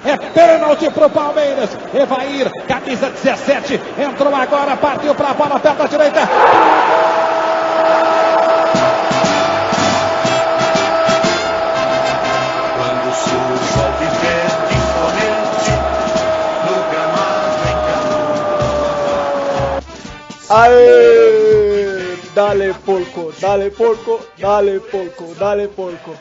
É pênalti pro Palmeiras. Evair, camisa 17, entrou agora, partiu pra bola, perto da direita. Quando surge o alviverde imponente no gramado em Aê! Dale porco, dale porco, dale porco, dale porco.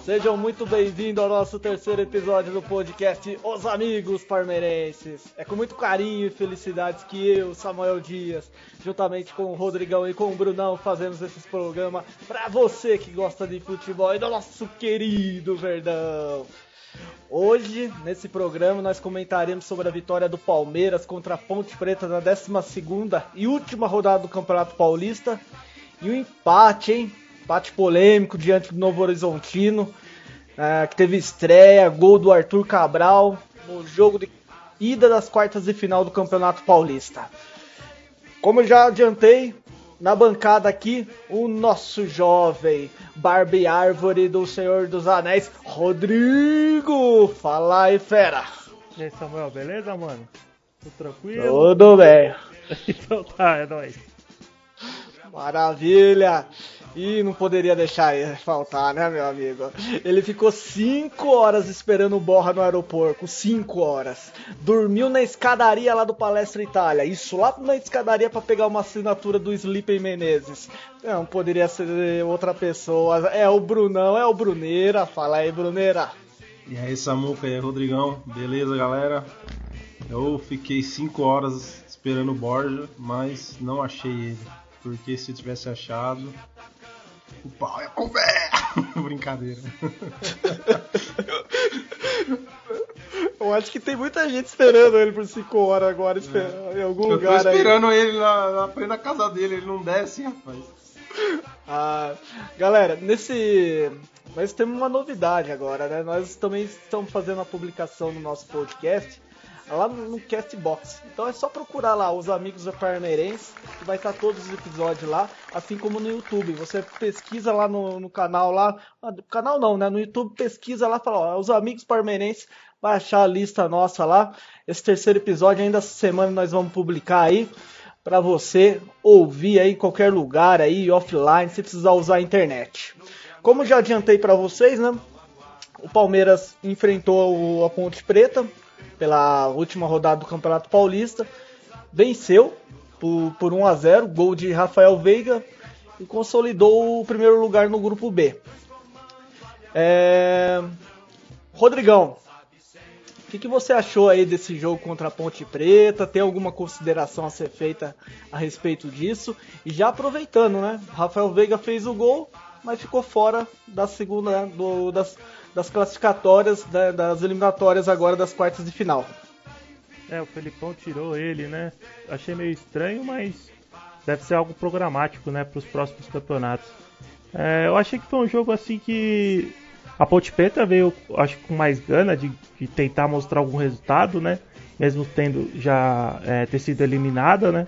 Sejam muito bem-vindos ao nosso terceiro episódio do podcast Os Amigos Parmeirenses. É com muito carinho e felicidades que eu, Samuel Dias, juntamente com o Rodrigão e com o Brunão, fazemos esse programa para você que gosta de futebol e do nosso querido Verdão. Hoje, nesse programa, nós comentaremos sobre a vitória do Palmeiras contra a Ponte Preta na 12ª e última rodada do Campeonato Paulista. E o empate, hein? Empate polêmico diante do Novo Horizontino, que teve estreia, gol do Arthur Cabral no jogo de ida das quartas de final do Campeonato Paulista. Como eu já adiantei, na bancada aqui, o nosso jovem Barba e Árvore do Senhor dos Anéis, Rodrigo! Fala aí, fera! E aí, Samuel, beleza, mano? Tudo tranquilo? Tudo bem. Então tá, é nóis. Maravilha! E não poderia deixar ele faltar, né, meu amigo? Ele ficou 5 horas esperando o Borra no aeroporto, 5 horas. Dormiu na escadaria lá do Palestra Itália. Isso lá na escadaria pra pegar uma assinatura do Sleeping Menezes. Não poderia ser outra pessoa. É o Brunão, é o Bruneira. Fala aí, Bruneira. E aí, Samuca, e aí, Rodrigão. Beleza, galera? Eu fiquei 5 horas esperando o Borja, mas não achei ele. Porque se eu tivesse achado, o pau é com pé. Brincadeira. Eu acho que tem muita gente esperando ele por 5 horas agora, em algum lugar aí. Eu tô esperando aí. Ele na frente da casa dele, ele não desce, rapaz. Galera, nós temos uma novidade agora, né? Nós também estamos fazendo a publicação no nosso podcast lá no Castbox. Então é só procurar lá Os Amigos da Parmeirense, que vai estar todos os episódios lá, assim como no YouTube. Você pesquisa lá no canal lá, canal não, né? No YouTube pesquisa lá, fala, ó, Os Amigos Parmeirenses, vai achar a lista nossa lá. Esse terceiro episódio ainda essa semana nós vamos publicar aí para você ouvir aí em qualquer lugar aí, offline, sem precisar usar a internet. Como já adiantei para vocês, né? O Palmeiras enfrentou a Ponte Preta pela última rodada do Campeonato Paulista, venceu por 1-0, gol de Rafael Veiga, e consolidou o primeiro lugar no grupo B. Rodrigão, o que você achou aí desse jogo contra a Ponte Preta? Tem alguma consideração a ser feita a respeito disso? E já aproveitando, né? Rafael Veiga fez o gol, mas ficou fora da segunda, das classificatórias, das eliminatórias agora das quartas de final. O Felipão tirou ele, né? Achei meio estranho, mas deve ser algo programático, né, para os próximos campeonatos. Eu achei que foi um jogo assim que a Ponte Preta veio, acho que com mais gana de tentar mostrar algum resultado, né? Mesmo tendo já ter sido eliminada, né?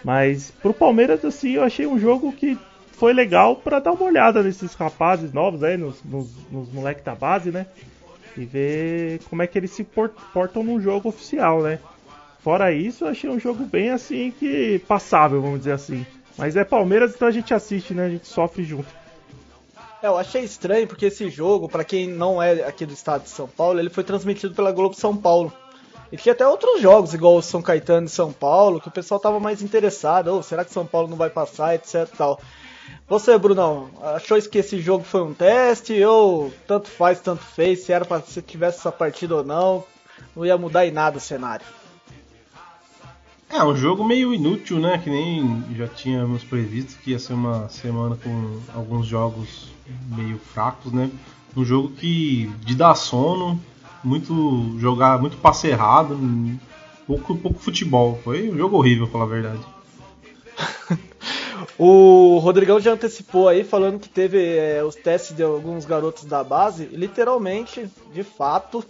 Mas pro Palmeiras, assim, eu achei um jogo que foi legal para dar uma olhada nesses rapazes novos aí, nos moleques da base, né? E ver como é que eles se portam num jogo oficial, né? Fora isso, eu achei um jogo bem assim que passável, vamos dizer assim. Mas é Palmeiras, então a gente assiste, né? A gente sofre junto. Eu achei estranho porque esse jogo, para quem não é aqui do estado de São Paulo, ele foi transmitido pela Globo São Paulo. E tinha até outros jogos, igual o São Caetano e São Paulo, que o pessoal tava mais interessado. Será que São Paulo não vai passar, etc e tal. Você, Brunão, achou que esse jogo foi um teste ou tanto faz, tanto fez, se era para se tivesse essa partida ou não ia mudar em nada o cenário? Um jogo meio inútil, né? Que nem já tínhamos previsto que ia ser uma semana com alguns jogos meio fracos, né? Um jogo que de dar sono, muito passe errado, pouco futebol. Foi um jogo horrível, pra falar a verdade. O Rodrigão já antecipou aí, falando que teve os testes de alguns garotos da base. Literalmente, de fato,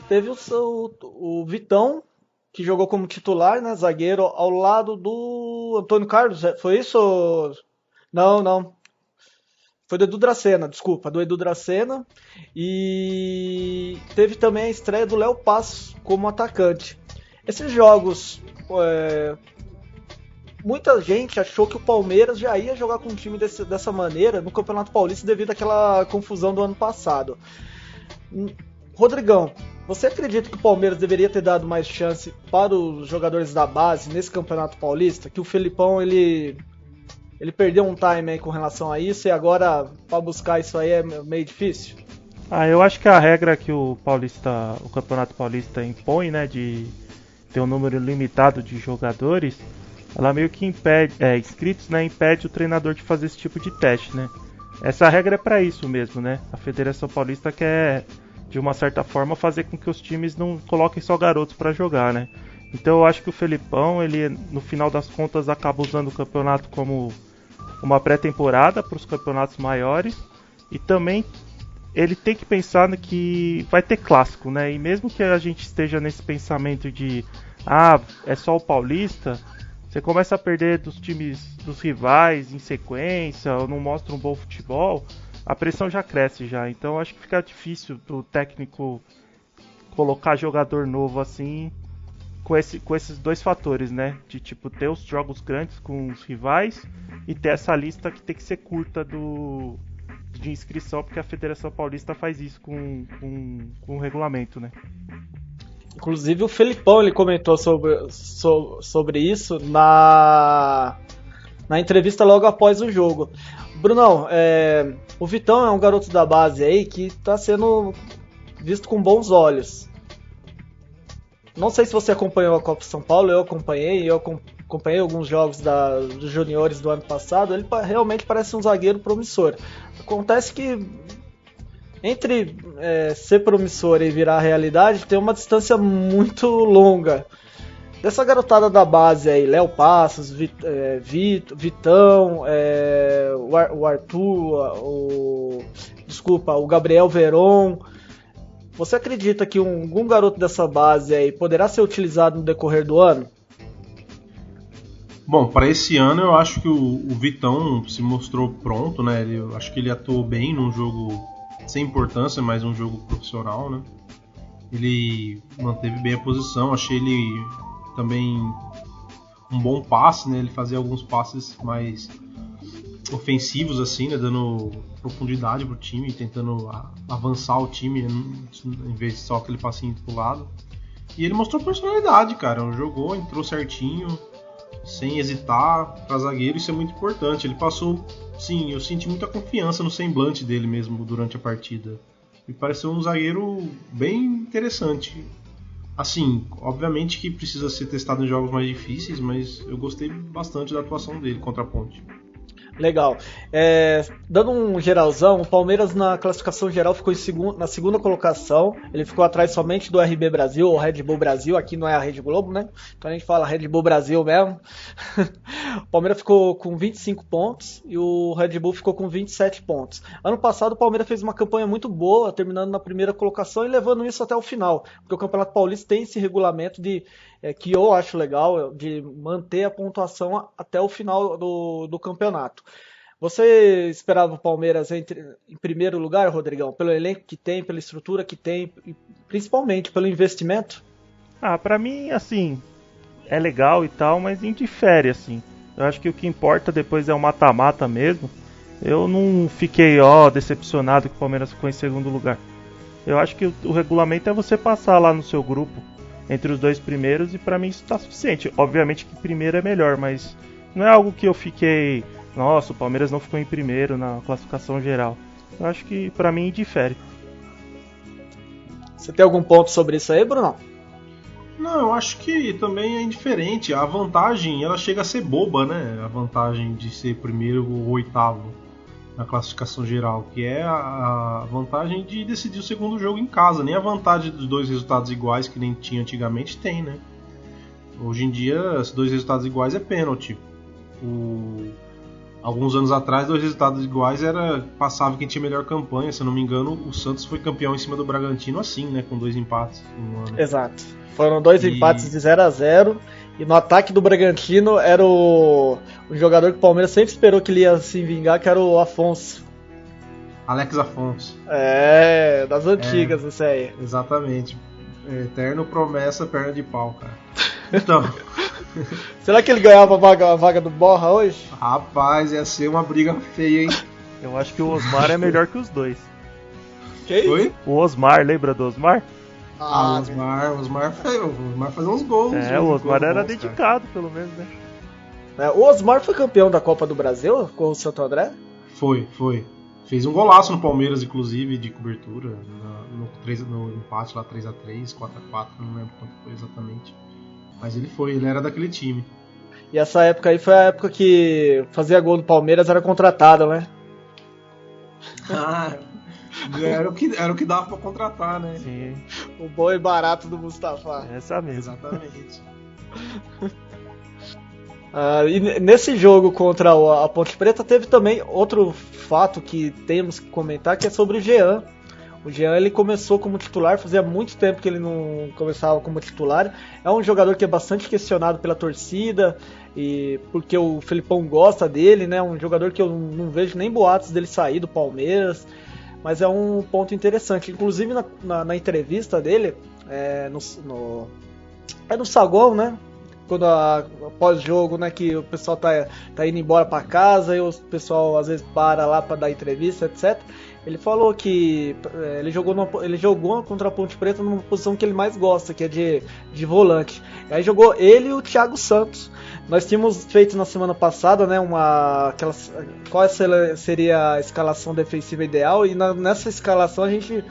teve o Vitão, que jogou como titular, né, zagueiro, ao lado do Antônio Carlos. Foi isso? Não. Foi do Edu Dracena, desculpa, do Edu Dracena. E teve também a estreia do Léo Passos como atacante. Esses jogos, muita gente achou que o Palmeiras já ia jogar com um time dessa maneira no Campeonato Paulista devido àquela confusão do ano passado. Rodrigão, você acredita que o Palmeiras deveria ter dado mais chance para os jogadores da base nesse Campeonato Paulista? Que o Felipão, ele perdeu um time aí com relação a isso e agora para buscar isso aí é meio difícil? Eu acho que a regra que o Campeonato Paulista impõe, né, de ter um número limitado de jogadores, ela meio que impede, inscritos, né, impede o treinador de fazer esse tipo de teste, né? Essa regra é para isso mesmo, né? A Federação Paulista quer, de uma certa forma, fazer com que os times não coloquem só garotos para jogar, né? Então eu acho que o Felipão, ele no final das contas acaba usando o campeonato como uma pré-temporada para os campeonatos maiores, e também ele tem que pensar que vai ter clássico, né? E mesmo que a gente esteja nesse pensamento de é só o Paulista, você começa a perder dos times, dos rivais em sequência, ou não mostra um bom futebol, a pressão já cresce já. Então acho que fica difícil pro técnico colocar jogador novo assim, com esses dois fatores, né? De tipo ter os jogos grandes com os rivais e ter essa lista que tem que ser curta de inscrição, porque a Federação Paulista faz isso com o regulamento, né? Inclusive o Felipão ele comentou sobre isso na entrevista logo após o jogo. Brunão, o Vitão é um garoto da base aí que está sendo visto com bons olhos. Não sei se você acompanhou a Copa São Paulo, eu acompanhei alguns jogos dos juniores do ano passado. Ele realmente parece um zagueiro promissor. Acontece que entre ser promissor e virar realidade tem uma distância muito longa. Dessa garotada da base aí, Léo Passos, Vitão, o Arthur, o Gabriel Veron. Você acredita que algum garoto dessa base aí poderá ser utilizado no decorrer do ano? Bom, para esse ano eu acho que o Vitão se mostrou pronto, né? Eu acho que ele atuou bem num jogo sem importância, mas um jogo profissional, né? Ele manteve bem a posição, achei ele também um bom passe, né? Ele fazia alguns passes mais ofensivos assim, né? Dando profundidade pro time, tentando avançar o time em vez de só aquele passinho pro lado. E ele mostrou personalidade, cara. Jogou, entrou certinho, sem hesitar, para zagueiro. Isso é muito importante. Ele passou, sim, eu senti muita confiança no semblante dele mesmo durante a partida. Me pareceu um zagueiro bem interessante. Assim, obviamente que precisa ser testado em jogos mais difíceis, mas eu gostei bastante da atuação dele contra a Ponte. Legal. Dando um geralzão, o Palmeiras na classificação geral ficou na segunda colocação. Ele ficou atrás somente do RB Brasil, ou Red Bull Brasil. Aqui não é a Rede Globo, né? Então a gente fala Red Bull Brasil mesmo. O Palmeiras ficou com 25 pontos e o Red Bull ficou com 27 pontos. Ano passado o Palmeiras fez uma campanha muito boa, terminando na primeira colocação e levando isso até o final. Porque o Campeonato Paulista tem esse regulamento que eu acho legal, de manter a pontuação até o final do campeonato. Você esperava o Palmeiras em primeiro lugar, Rodrigão? Pelo elenco que tem, pela estrutura que tem e principalmente pelo investimento? Pra mim, assim, é legal e tal, mas indifere, assim. Eu acho que o que importa depois é o mata-mata mesmo. Eu não fiquei, decepcionado que o Palmeiras ficou em segundo lugar. Eu acho que o regulamento é você passar lá no seu grupo entre os dois primeiros e pra mim isso tá suficiente. Obviamente que primeiro é melhor, mas não é algo que eu fiquei... Nossa, o Palmeiras não ficou em primeiro na classificação geral. Eu acho que pra mim difere. Você tem algum ponto sobre isso aí, Bruno? Não, eu acho que também é indiferente. A vantagem, ela chega a ser boba, né? A vantagem de ser primeiro ou oitavo na classificação geral, que é a vantagem de decidir o segundo jogo em casa. Nem a vantagem dos dois resultados iguais, que nem tinha antigamente, tem, né? Hoje em dia, os dois resultados iguais é pênalti. Alguns anos atrás, dois resultados iguais passava quem tinha melhor campanha. Se eu não me engano, o Santos foi campeão em cima do Bragantino assim, né? Com 2 empates em um ano. Exato. Foram 2 empates de 0-0. E no ataque do Bragantino era o jogador que o Palmeiras sempre esperou que ele ia se vingar, que era o Afonso. Alex Afonso. Das antigas isso aí. Exatamente. Eterno promessa, perna de pau, cara. Então. Será que ele ganhava a vaga do Borra hoje? Rapaz, ia ser uma briga feia, hein? Eu acho que o Osmar é melhor que os dois. Que Oi? isso? O Osmar, lembra do Osmar? O Osmar fazia uns gols. O Osmar era bons, dedicado, pelo menos, né? O Osmar foi campeão da Copa do Brasil com o Santo André? Foi. Fez um golaço no Palmeiras, inclusive, de cobertura, no empate lá 3x3, 4x4, não lembro quanto foi exatamente. Mas ele era daquele time. E essa época aí foi a época que fazia gol do Palmeiras, era contratado, né? Era o que dava pra contratar, né? Sim, O bom e barato do Mustafa. essa mesmo. Exatamente. E nesse jogo contra a Ponte Preta teve também outro fato que temos que comentar, que é sobre o Jean. O Jean, ele começou como titular, fazia muito tempo que ele não começava como titular. É um jogador que é bastante questionado pela torcida, e porque o Felipão gosta dele, né? Um jogador que eu não vejo nem boatos dele sair do Palmeiras, mas é um ponto interessante. Inclusive na entrevista dele, no saguão, né? Quando após jogo, né, que o pessoal tá indo embora para casa e o pessoal às vezes para lá para dar entrevista, etc. Ele falou que ele jogou contra a Ponte Preta numa posição que ele mais gosta, que é de volante. Aí jogou ele e o Thiago Santos. Nós tínhamos feito na semana passada, né, qual seria a escalação defensiva ideal, e nessa escalação a gente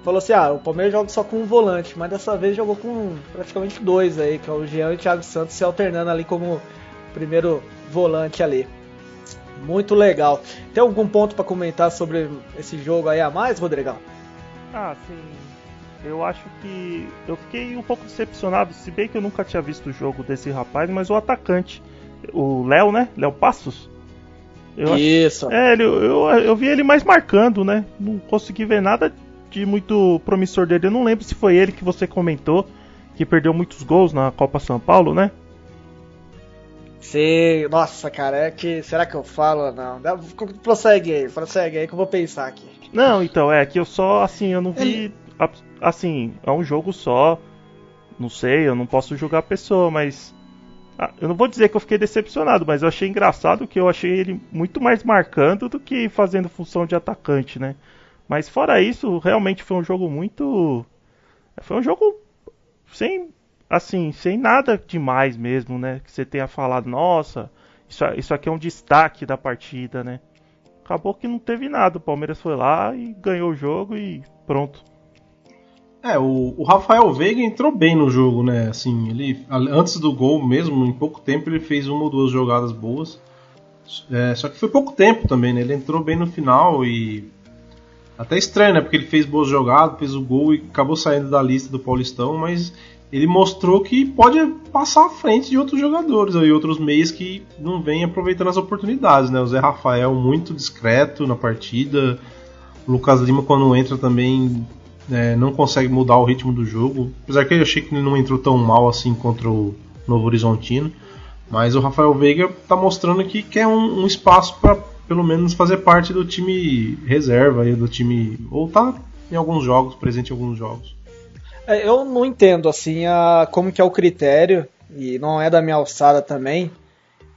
falou assim, o Palmeiras joga só com um volante, mas dessa vez jogou com praticamente dois aí, que é o Jean e o Thiago Santos se alternando ali como primeiro volante ali. Muito legal. Tem algum ponto para comentar sobre esse jogo aí a mais, Rodrigão? Sim. Eu acho que eu fiquei um pouco decepcionado, se bem que eu nunca tinha visto o jogo desse rapaz, mas o atacante, o Léo, né? Léo Passos. Isso. Eu vi ele mais marcando, né? Não consegui ver nada de muito promissor dele. Eu não lembro se foi ele que você comentou, que perdeu muitos gols na Copa São Paulo, né? Sim, nossa, cara, será que eu falo ou não? Prossegue aí que eu vou pensar aqui. Não, então, que eu só, assim, eu não vi, assim, é um jogo só, não sei, eu não posso julgar a pessoa, mas eu não vou dizer que eu fiquei decepcionado, mas eu achei engraçado que eu achei ele muito mais marcando do que fazendo função de atacante, né? Mas fora isso, realmente foi um jogo foi um jogo sem nada demais mesmo, né? Que você tenha falado, nossa, isso aqui é um destaque da partida, né? Acabou que não teve nada, o Palmeiras foi lá e ganhou o jogo e pronto. O Rafael Veiga entrou bem no jogo, né? Assim, ele, antes do gol mesmo, em pouco tempo, ele fez uma ou duas jogadas boas. Só que foi pouco tempo também, né? Ele entrou bem no final e... Até estranho, né? Porque ele fez boas jogadas, fez o gol e acabou saindo da lista do Paulistão, mas ele mostrou que pode passar à frente de outros jogadores e outros meios que não vêm aproveitando as oportunidades, né? O Zé Rafael muito discreto na partida, o Lucas Lima quando entra também não consegue mudar o ritmo do jogo, apesar que eu achei que ele não entrou tão mal assim contra o Novo Horizontino, mas o Rafael Veiga está mostrando que quer um espaço para pelo menos fazer parte do time reserva, do time, ou tá em alguns jogos, presente em alguns jogos. Eu não entendo assim como que é o critério, e não é da minha alçada também,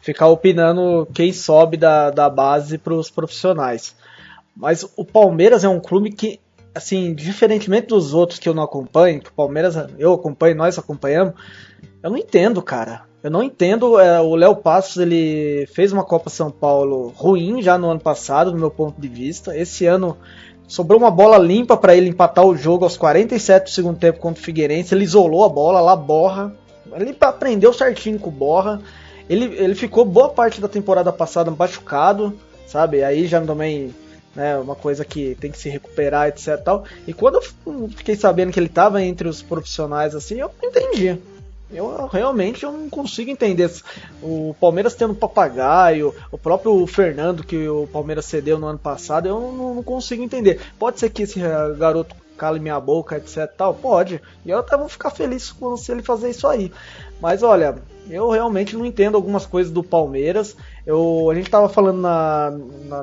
ficar opinando quem sobe da base para os profissionais. Mas o Palmeiras é um clube que, assim, diferentemente dos outros que eu não acompanho, que o Palmeiras eu acompanho, nós acompanhamos, eu não entendo, cara. Eu não entendo, o Léo Passos, ele fez uma Copa São Paulo ruim já no ano passado, do meu ponto de vista. Esse ano sobrou uma bola limpa para ele empatar o jogo aos 47 do segundo tempo contra o Figueirense. Ele isolou a bola lá, Borra. Ele aprendeu certinho com o Borra. Ele ficou boa parte da temporada passada machucado, sabe? Aí já também, né, uma coisa que tem que se recuperar, etc. Tal. E quando eu fiquei sabendo que ele estava entre os profissionais, assim, eu não entendi. Eu realmente não consigo entender. O Palmeiras tendo Papagaio, o próprio Fernando que o Palmeiras cedeu no ano passado, eu não consigo entender. Pode ser que esse garoto cale minha boca, etc. Tal, pode. E eu até vou ficar feliz se ele fazer isso aí. Mas olha, eu realmente não entendo algumas coisas do Palmeiras. A gente tava falando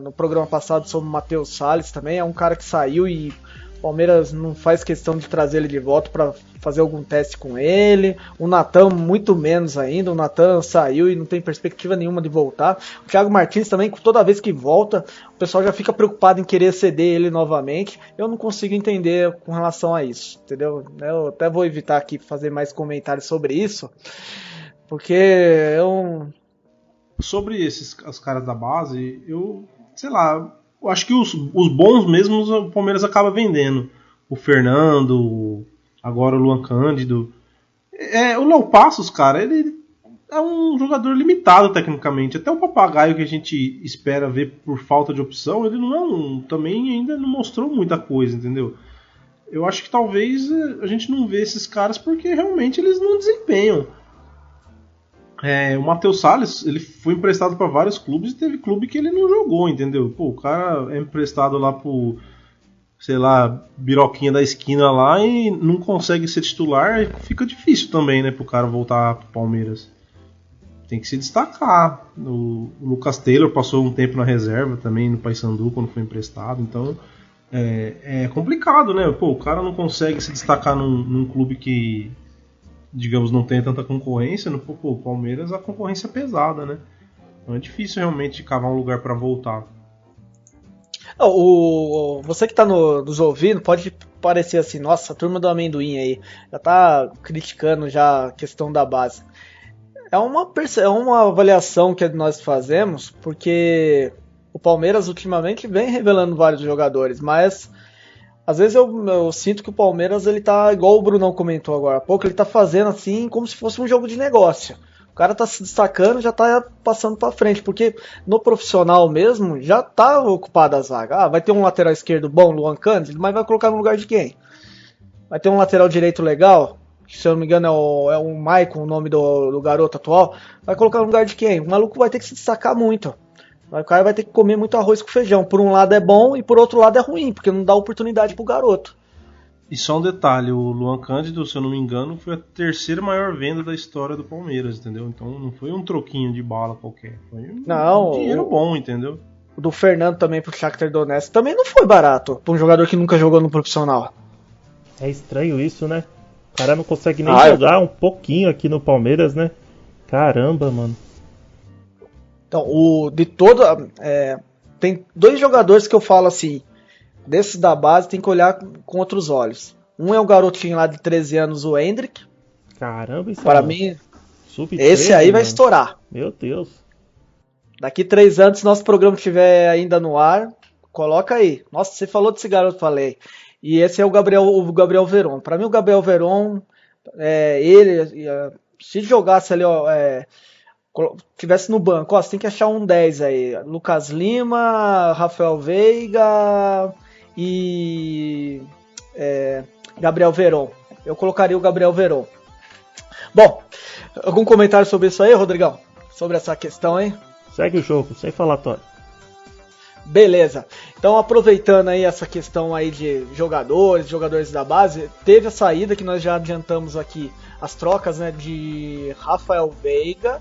no programa passado sobre o Matheus Salles também. É um cara que saiu e o Palmeiras não faz questão de trazer ele de volta para fazer algum teste com ele. O Natan muito menos ainda. O Natan saiu e não tem perspectiva nenhuma de voltar. O Thiago Martins também, toda vez que volta, o pessoal já fica preocupado em querer ceder ele novamente. Eu não consigo entender com relação a isso, entendeu? Eu até vou evitar aqui fazer mais comentários sobre isso, porque eu... Sobre os caras da base, eu acho que os bons mesmos o Palmeiras acaba vendendo. O Fernando, agora o Luan Cândido. O Léo Passos, cara, ele é um jogador limitado tecnicamente. Até o Papagaio que a gente espera ver por falta de opção, ele não também ainda não mostrou muita coisa, entendeu? Eu acho que talvez a gente não vê esses caras porque realmente eles não desempenham. O Matheus Salles, ele foi emprestado para vários clubes e teve clube que ele não jogou, entendeu? Pô, o cara é emprestado lá pro, sei lá, Biroquinha da esquina lá e não consegue ser titular, fica difícil também, né, pro cara voltar pro Palmeiras. Tem que se destacar. O Lucas Taylor passou um tempo na reserva também no Paysandu quando foi emprestado, então é complicado, né? Pô, o cara não consegue se destacar num clube que, digamos, não tem tanta concorrência. No Palmeiras a concorrência é pesada, né? Então é difícil realmente cavar um lugar para voltar. Você que tá nos ouvindo pode parecer assim, nossa, a turma do amendoim aí já tá criticando já a questão da base. É uma avaliação que nós fazemos porque o Palmeiras ultimamente vem revelando vários jogadores, mas às vezes eu sinto que o Palmeiras, ele tá, igual o Brunão comentou agora há pouco, ele tá fazendo assim como se fosse um jogo de negócio. O cara tá se destacando, já tá passando pra frente, porque no profissional mesmo já tá ocupada a zaga. Vai ter um lateral esquerdo bom, Luan Cândido, mas vai colocar no lugar de quem? Vai ter um lateral direito legal, que, se eu não me engano é o Maicon, o nome do garoto atual, vai colocar no lugar de quem? O maluco vai ter que se destacar muito. O cara vai ter que comer muito arroz com feijão. Por um lado é bom e por outro lado é ruim, porque não dá oportunidade pro garoto. E só um detalhe, o Luan Cândido, se eu não me engano, foi a terceira maior venda da história do Palmeiras, entendeu? Então não foi um troquinho de bala qualquer, foi um dinheiro bom, entendeu? O do Fernando também pro Shakhtar Donetsk também não foi barato, pra um jogador que nunca jogou no profissional. É estranho isso, né? O cara não consegue nem jogar um pouquinho aqui no Palmeiras, né? Caramba, mano. Então, tem dois jogadores que eu falo assim, desses da base tem que olhar com outros olhos. Um é o garotinho lá de 13 anos, o Hendrick. Caramba, isso para mim, Sub-13, esse aí vai estourar. Meu Deus. Daqui 3 anos, se nosso programa estiver ainda no ar, coloca aí. Nossa, você falou desse garoto, falei. E esse é o Gabriel Veron. Para mim, o Gabriel Veron, se jogasse ali, tivesse no banco, você tem que achar um 10 aí. Lucas Lima, Rafael Veiga e Gabriel Veron. Eu colocaria o Gabriel Veron. Bom, algum comentário sobre isso aí, Rodrigão? Sobre essa questão aí? Segue o jogo, sem falatório. Beleza. Então, aproveitando aí essa questão aí de jogadores da base, teve a saída que nós já adiantamos aqui, as trocas, né, de Rafael Veiga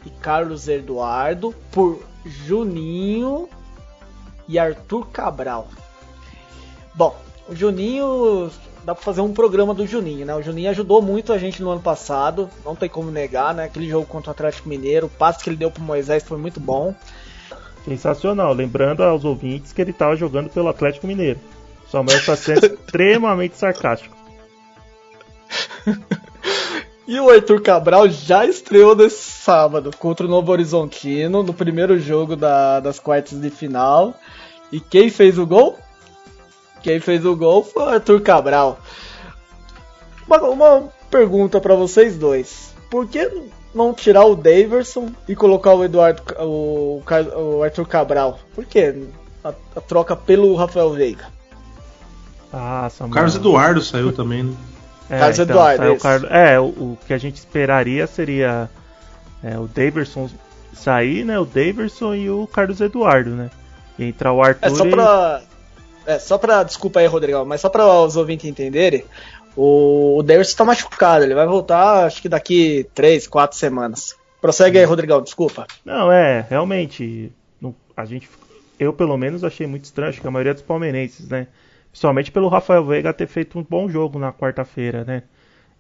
e Carlos Eduardo por Juninho e Arthur Cabral. Bom, o Juninho, dá pra fazer um programa do Juninho, né? O Juninho ajudou muito a gente no ano passado, não tem como negar, né? Aquele jogo contra o Atlético Mineiro, o passe que ele deu pro Moisés foi muito bom. Sensacional, lembrando aos ouvintes que ele estava jogando pelo Atlético Mineiro. O Samuel está sendo extremamente sarcástico. E o Arthur Cabral já estreou nesse sábado contra o Novo Horizontino, no primeiro jogo das quartas de final. E quem fez o gol? Quem fez o gol foi o Arthur Cabral. Uma pergunta para vocês dois. Por que não tirar o Daverson e colocar o Arthur Cabral? Por que a troca pelo Rafael Veiga? O Carlos Eduardo saiu também, né? Carlos Eduardo. O que a gente esperaria seria o Daverson sair, né? O Daverson e o Carlos Eduardo, né? E entrar o Arthur. Desculpa aí, Rodrigão, mas só para os ouvintes entenderem, o Davidson tá machucado, ele vai voltar acho que daqui 3, 4 semanas. Prossegue aí, Rodrigão, desculpa. Não, realmente, eu pelo menos achei muito estranho, acho que a maioria dos palmeirenses, né? Principalmente pelo Rafael Veiga ter feito um bom jogo na quarta-feira, né?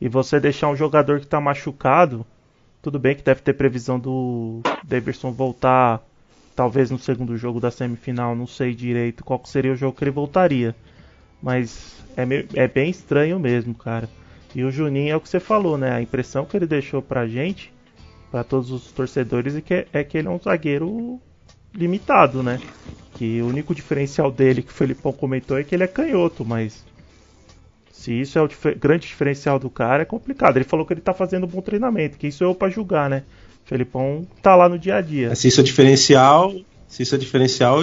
E você deixar um jogador que tá machucado, tudo bem que deve ter previsão do Davidson voltar, talvez no segundo jogo da semifinal, não sei direito qual seria o jogo que ele voltaria. Mas é bem estranho mesmo, cara. E o Juninho é o que você falou, né? A impressão que ele deixou pra gente, pra todos os torcedores, é que ele é um zagueiro limitado, né? Que o único diferencial dele, que o Felipão comentou, é que ele é canhoto, mas se isso é o grande diferencial do cara, é complicado. Ele falou que ele tá fazendo um bom treinamento, que isso é eu pra julgar, né? O Felipão tá lá no dia a dia. Se isso é diferencial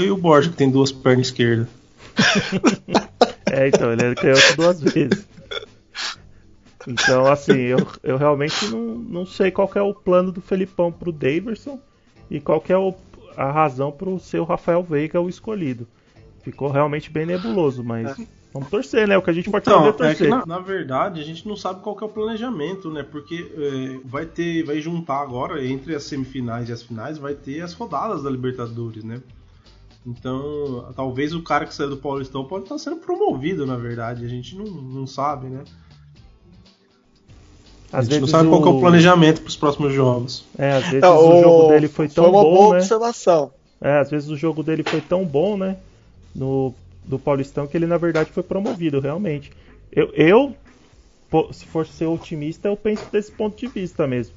e o Borja, que tem 2 pernas esquerdas. Então, ele é canhoto 2 vezes. Então, assim, eu realmente não sei qual que é o plano do Felipão pro Daverson e qual que é a razão pro seu Rafael Veiga o escolhido. Ficou realmente bem nebuloso, mas vamos torcer, né? O que a gente pode fazer é torcer. É que, na verdade, a gente não sabe qual que é o planejamento, né? Porque vai juntar agora, entre as semifinais e as finais, vai ter as rodadas da Libertadores, né? Então, talvez o cara que saiu do Paulistão pode estar sendo promovido, na verdade. A gente não sabe, né? A gente não sabe qual que é o planejamento para os próximos jogos. Às vezes o jogo dele foi tão bom, né? Foi uma boa observação. Às vezes o jogo dele foi tão bom, né? Do Paulistão, que ele na verdade foi promovido, realmente. Se for ser otimista, eu penso desse ponto de vista mesmo.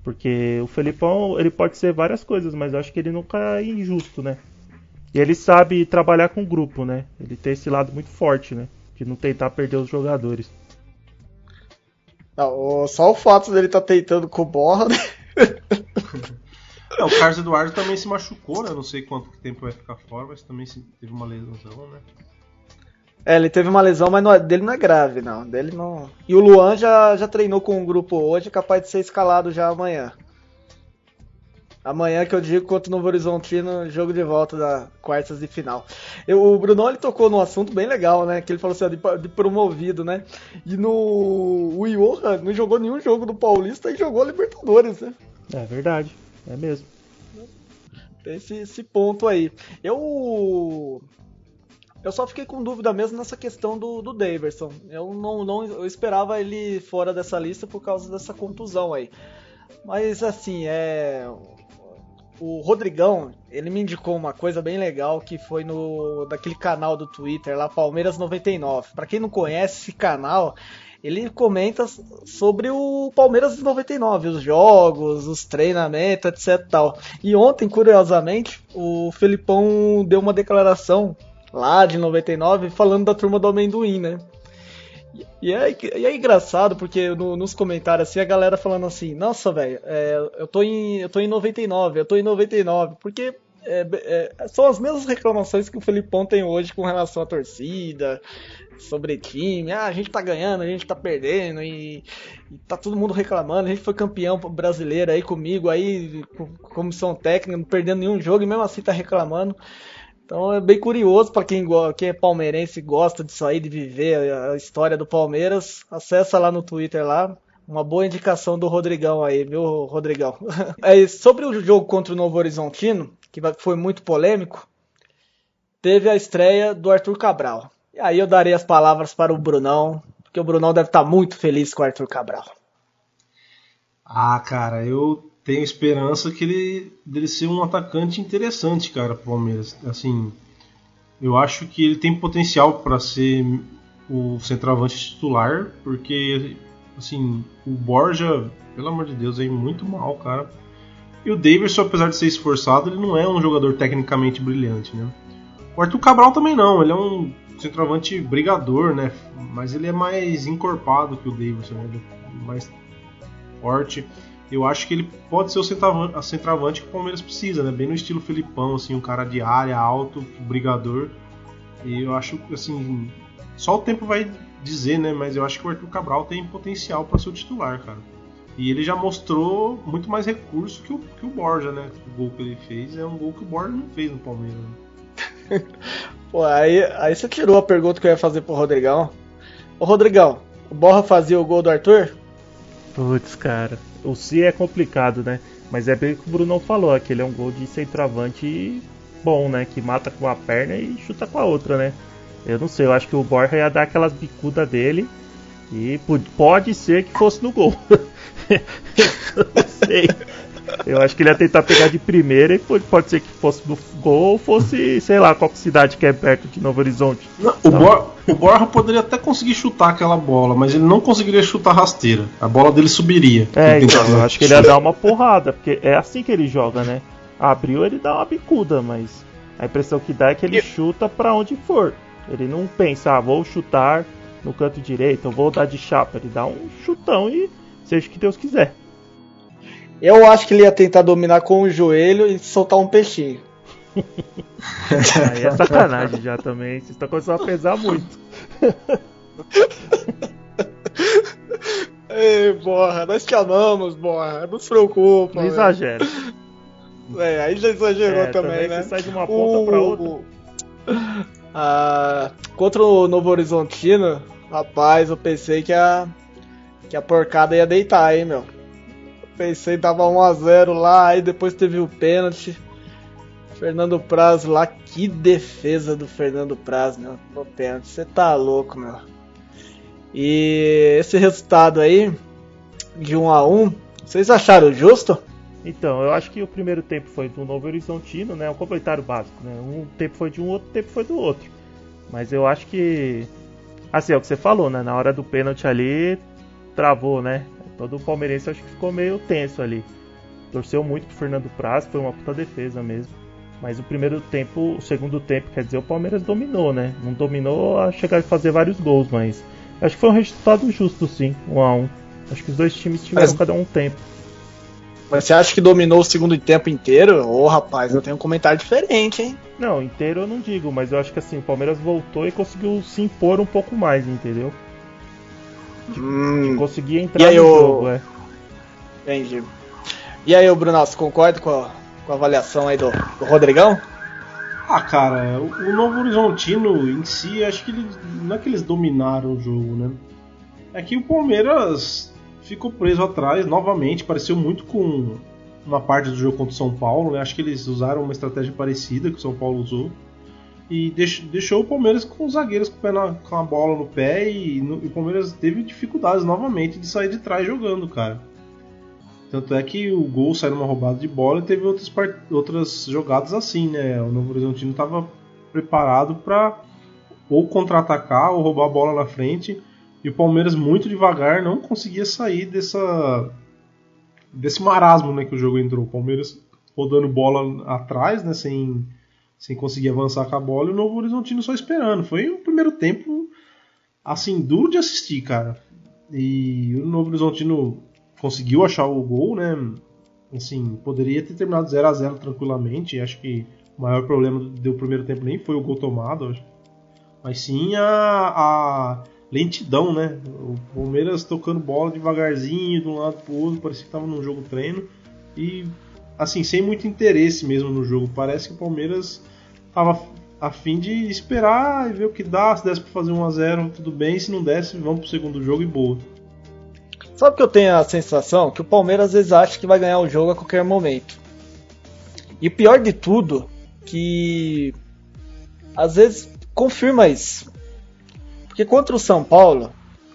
Porque o Felipão, ele pode ser várias coisas, mas eu acho que ele nunca é injusto, né? E ele sabe trabalhar com grupo, né? Ele tem esse lado muito forte, né? De não tentar perder os jogadores. Só o fato dele estar tentando com o Borja, né? O Carlos Eduardo também se machucou, né? Não sei quanto tempo vai ficar fora, mas também teve uma lesão, né? Ele teve uma lesão, mas dele não é grave, não. Dele não. E o Luan já treinou com o grupo hoje, capaz de ser escalado já amanhã. Amanhã, que eu digo, contra o Novo Horizontino, jogo de volta da quartas de final. O Brunão, ele tocou num assunto bem legal, né? Que ele falou assim, de promovido, né? E o Johan não jogou nenhum jogo do Paulista e jogou Libertadores, né? É verdade, é mesmo. Tem esse ponto aí. Eu só fiquei com dúvida mesmo nessa questão do Daverson. Eu esperava ele fora dessa lista por causa dessa contusão aí. Mas assim, o Rodrigão, ele me indicou uma coisa bem legal que foi daquele canal do Twitter lá, Palmeiras 99. Pra quem não conhece esse canal, ele comenta sobre o Palmeiras 99, os jogos, os treinamentos, etc tal. E ontem, curiosamente, o Felipão deu uma declaração lá de 99 falando da turma do amendoim, né? E é engraçado porque nos comentários assim, a galera falando assim, nossa, velho, eu tô em 99, porque são as mesmas reclamações que o Felipão tem hoje com relação à torcida, sobre time, a gente tá ganhando, a gente tá perdendo e tá todo mundo reclamando, a gente foi campeão brasileiro aí comigo, aí com comissão técnica, não perdendo nenhum jogo e mesmo assim tá reclamando. Então é bem curioso para quem é palmeirense e gosta disso aí, de viver a história do Palmeiras. Acessa lá no Twitter lá. Uma boa indicação do Rodrigão aí, viu, Rodrigão? Sobre o jogo contra o Novo Horizontino, que foi muito polêmico, teve a estreia do Arthur Cabral. E aí eu darei as palavras para o Brunão, porque o Brunão deve estar muito feliz com o Arthur Cabral. Cara, eu tenho esperança dele ser um atacante interessante, cara, pro Palmeiras. Assim, eu acho que ele tem potencial para ser o centroavante titular, porque, assim, o Borja, pelo amor de Deus, é muito mal, cara. E o Davidson, apesar de ser esforçado, ele não é um jogador tecnicamente brilhante, né? O Arthur Cabral também não, ele é um centroavante brigador, né? Mas ele é mais encorpado que o Davidson, né? Ele é mais forte. Eu acho que ele pode ser o centroavante que o Palmeiras precisa, né? Bem no estilo Felipão, assim, um cara de área, alto, brigador. E eu acho que, assim, só o tempo vai dizer, né? Mas eu acho que o Arthur Cabral tem potencial para ser o titular, cara. E ele já mostrou muito mais recurso que o Borja, né? O gol que ele fez é um gol que o Borja não fez no Palmeiras. Né? Pô, aí você tirou a pergunta que eu ia fazer pro Rodrigão. Ô Rodrigão, o Borja fazia o gol do Arthur? Putz, cara, o Se é complicado, né? Mas é bem o que o Bruno falou, aquele é um gol de centroavante bom, né? Que mata com uma perna e chuta com a outra, né? Eu não sei, eu acho que o Borja ia dar aquelas bicudas dele e pode ser que fosse no gol. Eu não sei. Eu acho que ele ia tentar pegar de primeira e pode ser que fosse no gol ou fosse, sei lá, qual cidade que é perto de Novo Horizonte. Não, o Borja poderia até conseguir chutar aquela bola, mas ele não conseguiria chutar rasteira. A bola dele subiria. Então, eu acho que ele ia dar uma porrada, porque é assim que ele joga, né? Abriu, ele dá uma bicuda, mas a impressão que dá é que ele chuta pra onde for. Ele não pensa, vou chutar no canto direito, eu vou dar de chapa. Ele dá um chutão e seja o que Deus quiser. Eu acho que ele ia tentar dominar com o joelho e soltar um peixinho. Aí é sacanagem já também. Vocês estão começando a pesar muito. Ei, Borja, nós te amamos, Borja. Não se preocupa. Não exagera. Aí já exagerou também, né? Você sai de uma ponta pra outra. Contra o Novo Horizontino, rapaz, eu pensei que a porcada ia deitar, hein, meu. Pensei que tava 1-0 lá, aí depois teve o pênalti. Fernando Praz lá, que defesa do Fernando Praz, meu, no pênalti. Você tá louco, meu. E esse resultado aí, de 1-1, vocês acharam justo? Então, eu acho que o primeiro tempo foi do Novo Horizontino, né? Um complementário básico, né? Um tempo foi de um, outro tempo foi do outro. Mas eu acho que, assim, é o que você falou, né? Na hora do pênalti ali, travou, né? Todo palmeirense acho que ficou meio tenso ali. Torceu muito pro Fernando Praz, foi uma puta defesa mesmo. Mas o segundo tempo, quer dizer, o Palmeiras dominou, né? Não dominou a chegar a fazer vários gols, mas acho que foi um resultado justo, sim, 1-1. Acho que os dois times tiveram cada um tempo. Mas você acha que dominou o segundo tempo inteiro? Ô, rapaz, eu tenho um comentário diferente, hein? Não, inteiro eu não digo, mas eu acho que assim, o Palmeiras voltou e conseguiu se impor um pouco mais, entendeu? Conseguia entrar no jogo, Entendi. E aí, Bruno, você concorda com a avaliação aí do Rodrigão? Ah, cara, o Novo Horizontino em si, acho que não é que eles dominaram o jogo, né? É que o Palmeiras ficou preso atrás novamente, pareceu muito com uma parte do jogo contra o São Paulo, né? Acho que eles usaram uma estratégia parecida que o São Paulo usou. E deixou o Palmeiras com os zagueiros com a bola no pé e o Palmeiras teve dificuldades novamente de sair de trás jogando, cara. Tanto é que o gol saiu numa roubada de bola e teve outras jogadas assim, né? O Novo Horizontino estava preparado para ou contra-atacar ou roubar a bola na frente e o Palmeiras muito devagar não conseguia sair desse marasmo, né, que o jogo entrou. O Palmeiras rodando bola atrás, né, sem conseguir avançar com a bola, e o Novo Horizontino só esperando. Foi um primeiro tempo, assim, duro de assistir, cara. E o Novo Horizontino conseguiu achar o gol, né? Assim, poderia ter terminado 0-0 tranquilamente. Acho que o maior problema do primeiro tempo nem foi o gol tomado, mas sim a lentidão, né? O Palmeiras tocando bola devagarzinho, de um lado pro outro, parecia que estava num jogo treino. E assim, sem muito interesse mesmo no jogo. Parece que o Palmeiras estava a fim de esperar e ver o que dá. Se desse para fazer 1-0, tudo bem. Se não desse, vamos pro segundo jogo e boa. Sabe que eu tenho a sensação que o Palmeiras às vezes acha que vai ganhar o jogo a qualquer momento. E o pior de tudo, que às vezes confirma isso. Porque contra o São Paulo,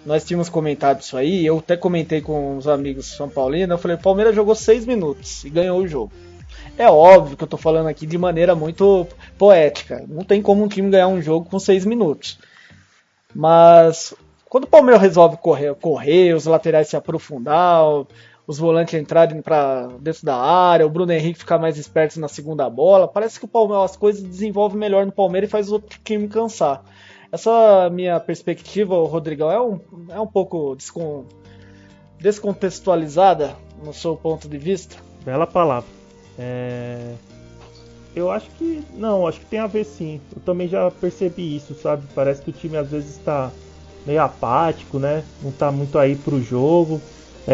nós tínhamos comentado isso aí, eu até comentei com os amigos são paulinos, eu falei, o Palmeiras jogou 6 minutos e ganhou o jogo. É óbvio que eu tô falando aqui de maneira muito poética, não tem como um time ganhar um jogo com 6 minutos. Mas quando o Palmeiras resolve correr, os laterais se aprofundar, os volantes entrarem para dentro da área, o Bruno Henrique ficar mais esperto na segunda bola, parece que o Palmeiras, as coisas desenvolvem melhor no Palmeiras e faz o outro time cansar. Essa minha perspectiva, Rodrigão, é um pouco descontextualizada no seu ponto de vista? Bela palavra. Eu acho que não, acho que tem a ver sim. Eu também já percebi isso, sabe? Parece que o time às vezes está meio apático, né? Não está muito aí pro jogo.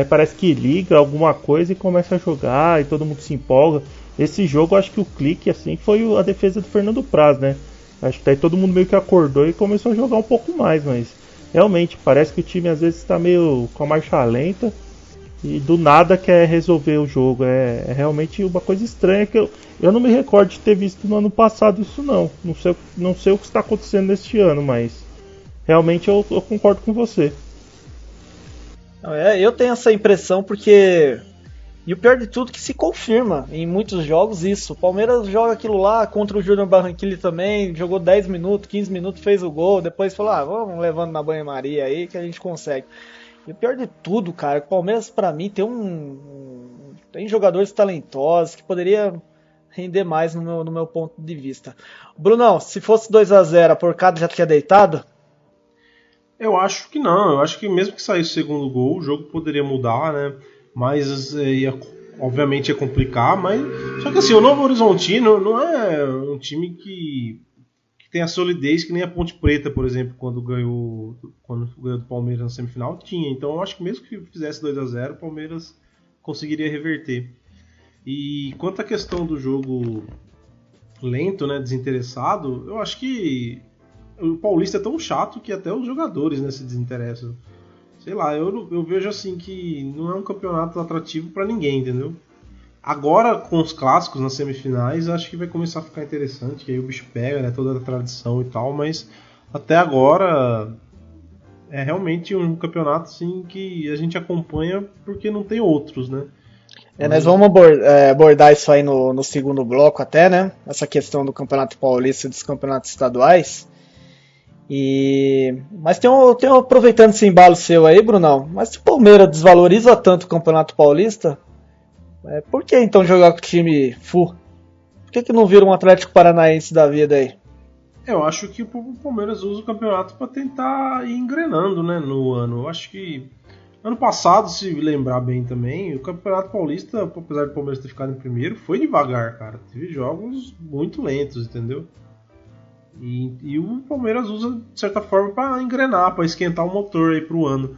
Parece que liga alguma coisa e começa a jogar e todo mundo se empolga. Esse jogo, acho que o clique assim foi a defesa do Fernando Praz, né? Acho que daí todo mundo meio que acordou e começou a jogar um pouco mais, mas realmente parece que o time às vezes está meio com a marcha lenta e do nada quer resolver o jogo. É realmente uma coisa estranha que eu não me recordo de ter visto no ano passado isso não. Não sei o que está acontecendo neste ano, mas realmente eu concordo com você. Eu tenho essa impressão porque... E o pior de tudo é que se confirma em muitos jogos isso. O Palmeiras joga aquilo lá contra o Júnior Barranquilla também, jogou 10 minutos, 15 minutos, fez o gol, depois falou, vamos levando na banho-maria aí que a gente consegue. E o pior de tudo, cara, o Palmeiras pra mim tem jogadores talentosos que poderia render mais no meu ponto de vista. Brunão, se fosse 2-0, a porcada já tinha deitado? Eu acho que não, eu acho que mesmo que saísse o segundo gol, o jogo poderia mudar, né? Mas obviamente ia complicar, mas só que assim, o Novo Horizontino não é um time que tem a solidez que nem a Ponte Preta, por exemplo, quando ganhou do Palmeiras na semifinal, tinha. Então eu acho que mesmo que fizesse 2-0, o Palmeiras conseguiria reverter. E quanto à questão do jogo lento, né, desinteressado, eu acho que o Paulista é tão chato que até os jogadores, né, se desinteressam. Sei lá, eu vejo assim que não é um campeonato atrativo pra ninguém, entendeu? Agora, com os clássicos nas semifinais, acho que vai começar a ficar interessante, que aí o bicho pega, né, toda a tradição e tal, mas até agora é realmente um campeonato assim que a gente acompanha porque não tem outros, né? Nós vamos abordar isso aí no segundo bloco até, né? Essa questão do Campeonato Paulista e dos campeonatos estaduais. Mas tem aproveitando esse embalo seu aí, Brunão, mas se o Palmeiras desvaloriza tanto o Campeonato Paulista, por que então jogar com o time full? Por que não vira um Atlético Paranaense da vida aí? Eu acho que o Palmeiras usa o campeonato para tentar ir engrenando, né, no ano. Eu acho que ano passado, se lembrar bem também, o Campeonato Paulista, apesar do Palmeiras ter ficado em primeiro, foi devagar, cara. Teve jogos muito lentos, entendeu? E o Palmeiras usa, de certa forma, para engrenar, para esquentar o motor aí pro ano.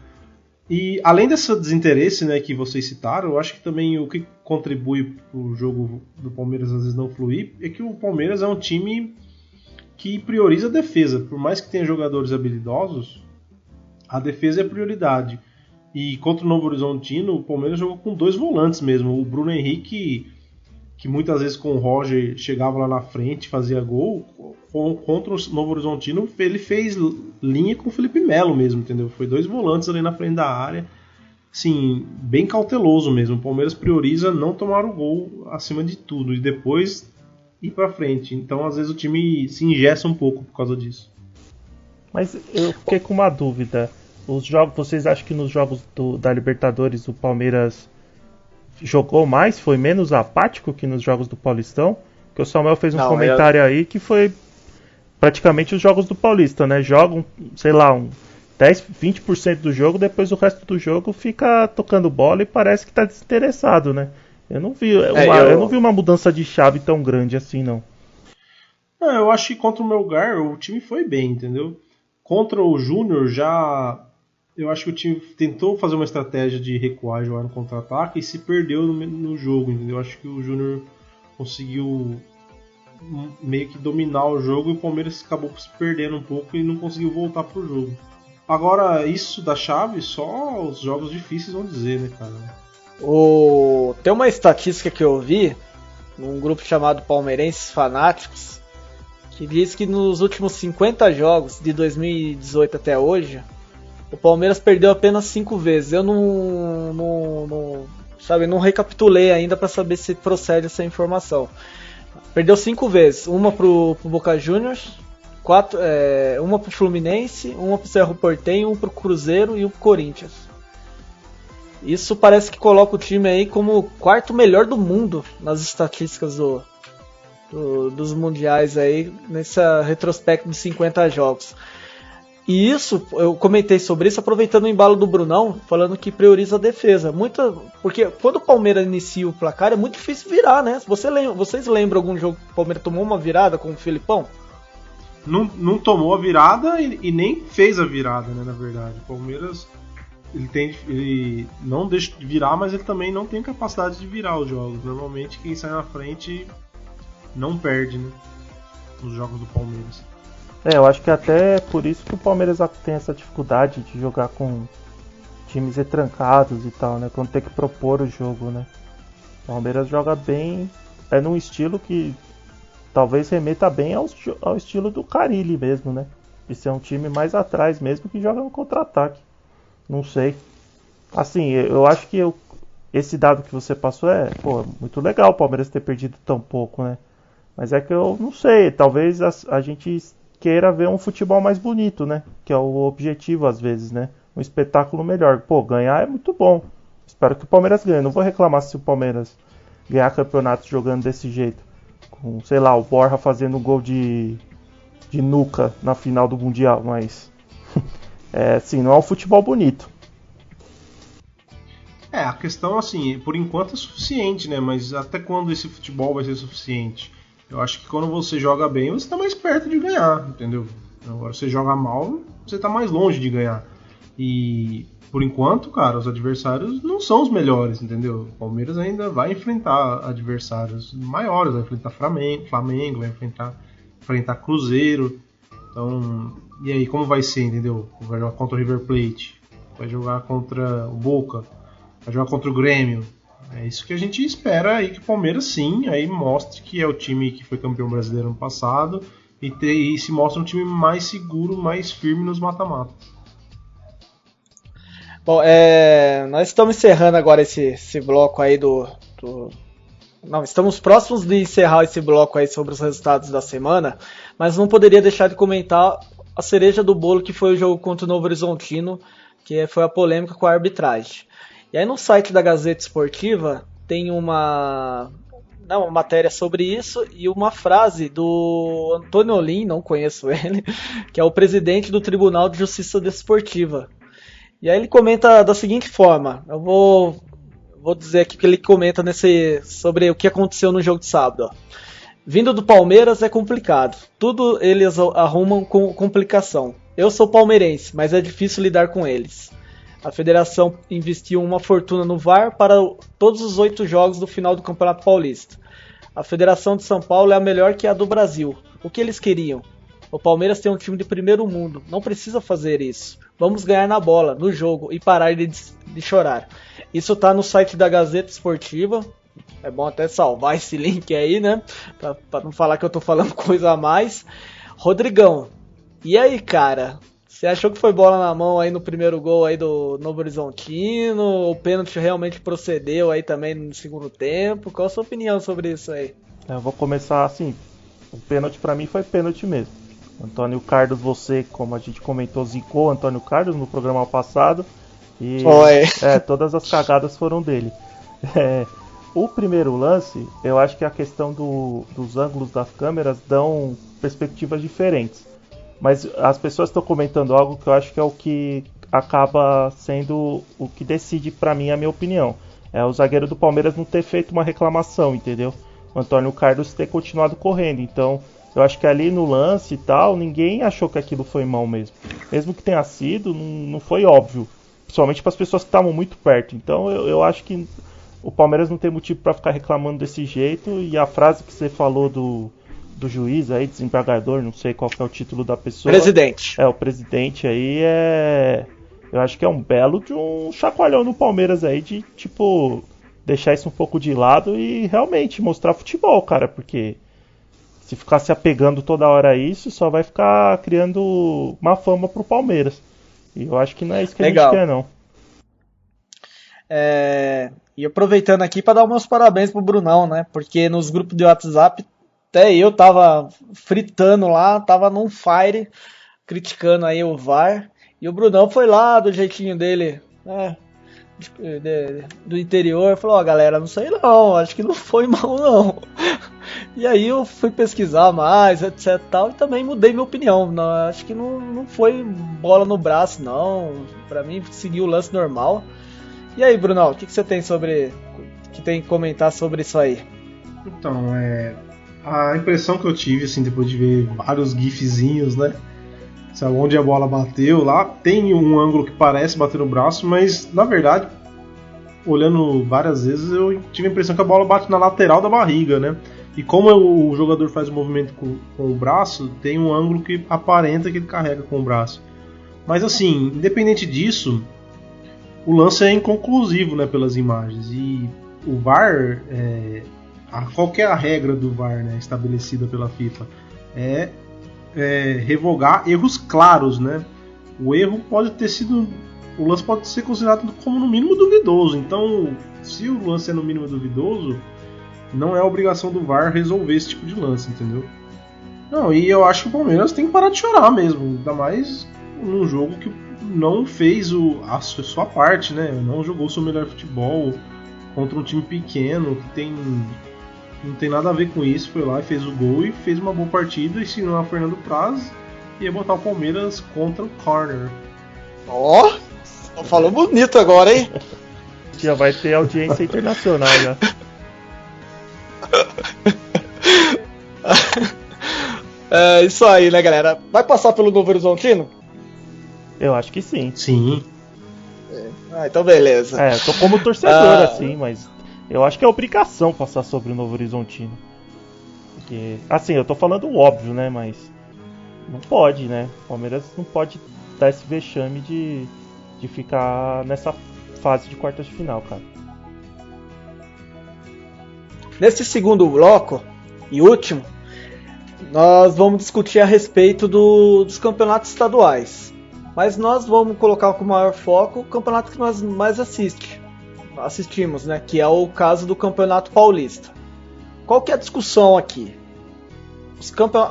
E além desse desinteresse, né, que vocês citaram, eu acho que também o que contribui pro jogo do Palmeiras às vezes não fluir é que o Palmeiras é um time que prioriza a defesa. Por mais que tenha jogadores habilidosos, a defesa é prioridade. E contra o Novo Horizontino, o Palmeiras jogou com 2 volantes mesmo. O Bruno Henrique, que muitas vezes com o Roger chegava lá na frente, fazia gol. Contra o Novo Horizontino, ele fez linha com o Felipe Melo mesmo, entendeu? Foi 2 volantes ali na frente da área. Assim, bem cauteloso mesmo. O Palmeiras prioriza não tomar o gol acima de tudo e depois ir pra frente. Então, às vezes, o time se engessa um pouco por causa disso. Mas eu fiquei com uma dúvida. Vocês acham que nos jogos da Libertadores o Palmeiras jogou mais? Foi menos apático que nos jogos do Paulistão? Porque o Samuel fez um comentário aí que foi praticamente os jogos do Paulista, né? Jogam, sei lá, 10, 20% do jogo, depois o resto do jogo fica tocando bola e parece que tá desinteressado, né? Eu não vi uma mudança de chave tão grande assim, não. Eu acho que contra o Melgar o time foi bem, entendeu? Contra o Júnior eu acho que o time tentou fazer uma estratégia de recuar, jogar no contra-ataque e se perdeu no jogo, entendeu? Eu acho que o Júnior conseguiu meio que dominar o jogo e o Palmeiras acabou se perdendo um pouco e não conseguiu voltar pro jogo. Agora, isso da chave, só os jogos difíceis vão dizer, né, cara? Tem uma estatística que eu vi num grupo chamado Palmeirenses Fanáticos que diz que nos últimos 50 jogos de 2018 até hoje o Palmeiras perdeu apenas 5 vezes. Eu não recapitulei ainda para saber se procede essa informação. Perdeu 5 vezes. Uma pro Boca Juniors, uma pro Fluminense, uma pro Cerro Porteño, uma pro Cruzeiro e uma pro Corinthians. Isso parece que coloca o time aí como o 4º melhor do mundo nas estatísticas dos mundiais aí, nessa retrospecto de 50 jogos. E isso, eu comentei sobre isso aproveitando o embalo do Brunão, falando que prioriza a defesa. Porque quando o Palmeiras inicia o placar é muito difícil virar, né? Vocês lembram algum jogo que o Palmeiras tomou uma virada com o Filipão? Não tomou a virada e nem fez a virada, né, na verdade. O Palmeiras ele não deixa de virar, mas ele também não tem capacidade de virar os jogos. Normalmente quem sai na frente não perde, né, nos jogos do Palmeiras. Eu acho que até por isso que o Palmeiras tem essa dificuldade de jogar com times retrancados e tal, né? Quando tem que propor o jogo, né? O Palmeiras joga bem, num estilo que talvez remeta bem ao estilo do Carille mesmo, né? De ser um time mais atrás mesmo, que joga no contra-ataque. Não sei. Assim, eu acho que esse dado que você passou muito legal o Palmeiras ter perdido tão pouco, né? Mas é que eu não sei, talvez a gente queira ver um futebol mais bonito, né? Que é o objetivo às vezes, né? Um espetáculo melhor. Pô, ganhar é muito bom. Espero que o Palmeiras ganhe. Não vou reclamar se o Palmeiras ganhar campeonato jogando desse jeito. Com, sei lá, o Borja fazendo um gol de nuca na final do Mundial, mas assim, não é um futebol bonito. A questão, assim, por enquanto é suficiente, né? Mas até quando esse futebol vai ser suficiente? Eu acho que quando você joga bem, você tá mais perto de ganhar, entendeu? Agora, você joga mal, você tá mais longe de ganhar. E, por enquanto, cara, os adversários não são os melhores, entendeu? O Palmeiras ainda vai enfrentar adversários maiores, vai enfrentar Flamengo, vai enfrentar Cruzeiro. Então, e aí, como vai ser, entendeu? Vai jogar contra o River Plate, vai jogar contra o Boca, vai jogar contra o Grêmio. É isso que a gente espera aí, que o Palmeiras sim aí mostre que é o time que foi campeão brasileiro ano passado e se mostra um time mais seguro, mais firme nos mata-matas. Bom, nós estamos encerrando agora esse bloco aí Não, estamos próximos de encerrar esse bloco aí sobre os resultados da semana, mas não poderia deixar de comentar a cereja do bolo que foi o jogo contra o Novo Horizontino, que foi a polêmica com a arbitragem. E aí no site da Gazeta Esportiva tem uma matéria sobre isso e uma frase do Antônio Olim, não conheço ele, que é o presidente do Tribunal de Justiça Desportiva. E aí ele comenta da seguinte forma, eu vou dizer aqui que ele comenta sobre o que aconteceu no jogo de sábado. Ó. Vindo do Palmeiras é complicado, tudo eles arrumam com complicação. Eu sou palmeirense, mas é difícil lidar com eles. A federação investiu uma fortuna no VAR para todos os 8 jogos do final do Campeonato Paulista. A Federação de São Paulo é a melhor que a do Brasil. O que eles queriam? O Palmeiras tem um time de primeiro mundo, não precisa fazer isso. Vamos ganhar na bola, no jogo, e parar de chorar. Isso tá no site da Gazeta Esportiva. É bom até salvar esse link aí, né? Pra não falar que eu tô falando coisa a mais. Rodrigão, e aí, cara? Você achou que foi bola na mão aí no primeiro gol aí do Novo Horizontino? O pênalti realmente procedeu aí também no segundo tempo? Qual a sua opinião sobre isso aí? Eu vou começar assim. O pênalti pra mim foi pênalti mesmo. Antônio Carlos, você, como a gente comentou, zicou Antônio Carlos no programa passado. E todas as cagadas foram dele. O primeiro lance, eu acho que a questão dos ângulos das câmeras dão perspectivas diferentes. Mas as pessoas estão comentando algo que eu acho que é o que acaba sendo o que decide pra mim a minha opinião. É o zagueiro do Palmeiras não ter feito uma reclamação, entendeu? O Antônio Carlos ter continuado correndo. Então, eu acho que ali no lance e tal, ninguém achou que aquilo foi mão mesmo. Mesmo que tenha sido, não foi óbvio. Principalmente para as pessoas que estavam muito perto. Então, eu acho que o Palmeiras não tem motivo para ficar reclamando desse jeito. E a frase que você falou do juiz aí, desembargador, não sei qual que é o título da pessoa. Presidente. O presidente aí eu acho que é um belo de um chacoalhão no Palmeiras aí, de tipo, deixar isso um pouco de lado e realmente mostrar futebol, cara, porque se ficar se apegando toda hora a isso, só vai ficar criando má fama pro Palmeiras. E eu acho que não é isso que Legal. A gente quer, não. E aproveitando aqui para dar meus parabéns pro Brunão, né? Porque nos grupos de WhatsApp até eu tava fritando lá, tava num fire, criticando aí o VAR. E o Brunão foi lá do jeitinho dele, né, do interior, falou, galera, não sei não, acho que não foi mal não. E aí eu fui pesquisar mais, etc tal, e também mudei minha opinião. Não, acho que não foi bola no braço não, pra mim seguiu o lance normal. E aí, Brunão, o que você tem que tem que comentar sobre isso aí? Então, a impressão que eu tive, assim, depois de ver vários gifzinhos, né? Sabe, onde a bola bateu lá, tem um ângulo que parece bater no braço, mas na verdade, olhando várias vezes, eu tive a impressão que a bola bate na lateral da barriga, né? E como o jogador faz o movimento com o braço, tem um ângulo que aparenta que ele carrega com o braço. Mas assim, independente disso, o lance é inconclusivo, né, pelas imagens. E o VAR, qual que é a regra do VAR, né, estabelecida pela FIFA? É revogar erros claros, né? O erro pode ter sido... O lance pode ser considerado como no mínimo duvidoso. Então, se o lance é no mínimo duvidoso, não é obrigação do VAR resolver esse tipo de lance, entendeu? Não, e eu acho que o Palmeiras tem que parar de chorar mesmo. Ainda mais num jogo que não fez a sua parte, né? Não jogou seu melhor futebol contra um time pequeno que não tem nada a ver com isso. Foi lá e fez o gol e fez uma boa partida. Ensinou a Fernando Praz e ia botar o Palmeiras contra o corner. Ó, falou bonito agora, hein? Já vai ter audiência internacional já. É isso aí, né, galera? Vai passar pelo Novo Horizontino? Eu acho que sim. Sim. Então beleza. Eu tô como torcedor, assim, mas eu acho que é obrigação passar sobre o Novo Horizontino. Porque, assim, eu tô falando o óbvio, né, mas não pode, né? O Palmeiras não pode dar esse vexame de ficar nessa fase de quartas de final, cara. Nesse segundo bloco e último, nós vamos discutir a respeito dos campeonatos estaduais. Mas nós vamos colocar com maior foco o campeonato que nós mais assistimos, né? Que é o caso do Campeonato Paulista. Qual que é a discussão aqui?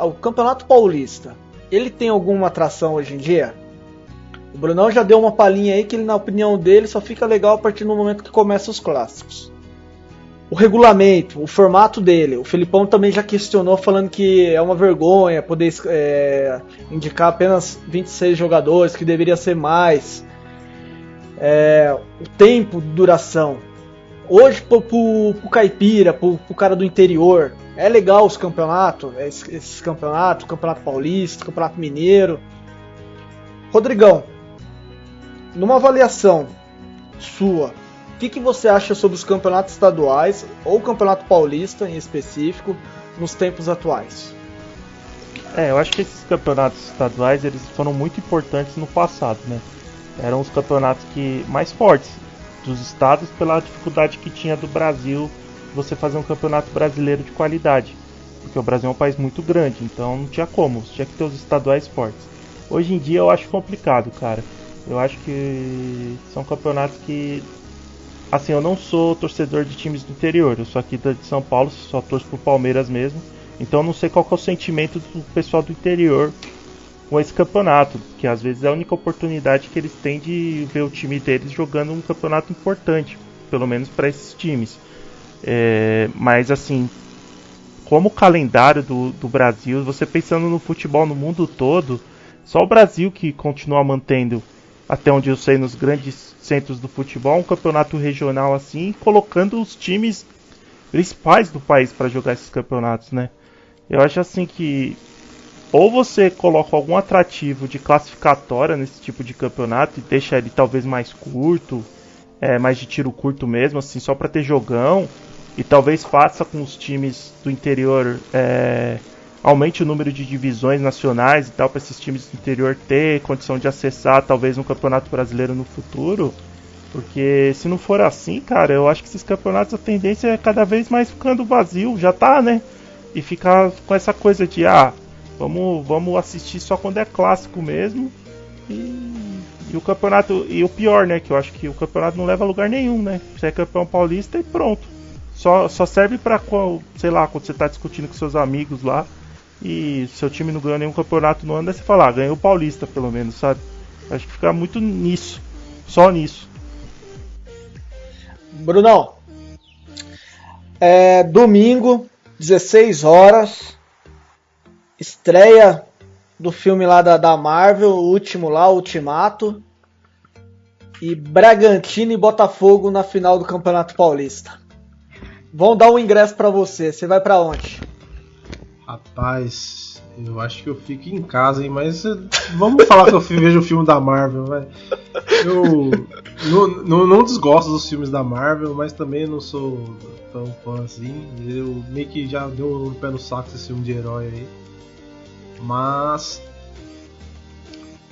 O Campeonato Paulista, ele tem alguma atração hoje em dia? O Brunão já deu uma palhinha aí que ele, na opinião dele, só fica legal a partir do momento que começam os clássicos. O regulamento, o formato dele, o Felipão também já questionou, falando que é uma vergonha poder indicar apenas 26 jogadores, que deveria ser mais. O tempo de duração. Hoje, pro caipira, pro cara do interior, é legal os campeonatos, esses campeonatos, Campeonato Paulista, Campeonato Mineiro. Rodrigão, numa avaliação sua, o que você acha sobre os campeonatos estaduais ou o Campeonato Paulista em específico nos tempos atuais? Eu acho que esses campeonatos estaduais eles foram muito importantes no passado, né? Eram os campeonatos mais fortes dos estados pela dificuldade que tinha do Brasil você fazer um campeonato brasileiro de qualidade, porque o Brasil é um país muito grande, então não tinha como, você tinha que ter os estaduais fortes. Hoje em dia eu acho complicado, cara. Eu acho que são campeonatos que... Assim, eu não sou torcedor de times do interior, eu sou aqui de São Paulo, só torço pro Palmeiras mesmo. Então eu não sei qual que é o sentimento do pessoal do interior com esse campeonato, porque às vezes é a única oportunidade que eles têm de ver o time deles jogando um campeonato importante, pelo menos para esses times. Mas assim, como o calendário do Brasil, você pensando no futebol no mundo todo, só o Brasil que continua mantendo, até onde eu sei, nos grandes centros do futebol, um campeonato regional assim, colocando os times principais do país para jogar esses campeonatos, né? Eu acho assim que ou você coloca algum atrativo de classificatória nesse tipo de campeonato e deixa ele talvez mais curto, mais de tiro curto mesmo, assim, só para ter jogão, e talvez faça com os times do interior, aumente o número de divisões nacionais e tal, para esses times do interior ter condição de acessar talvez um campeonato brasileiro no futuro, porque se não for assim, cara, eu acho que esses campeonatos a tendência é cada vez mais ficando vazio, já tá, né? E ficar com essa coisa de, vamos assistir só quando é clássico mesmo, e o campeonato, e o pior, né, que eu acho que o campeonato não leva a lugar nenhum, né? Você é campeão paulista e pronto. Só serve pra, sei lá, quando você tá discutindo com seus amigos lá, e seu time não ganhou nenhum campeonato no ano, aí você fala, ganhou o Paulista pelo menos, sabe? Acho que fica muito nisso, só nisso. Brunão, domingo, 16 horas, estreia do filme lá da Marvel, o último lá, Ultimato, e Bragantino e Botafogo na final do Campeonato Paulista. Vão dar um ingresso pra você vai pra onde? Rapaz, eu acho que eu fico em casa, hein? Mas vamos falar que eu vejo o filme da Marvel, vai. Eu não desgosto dos filmes da Marvel, mas também não sou tão fã assim. Eu meio que já deu um pé no saco esse filme de herói aí. Mas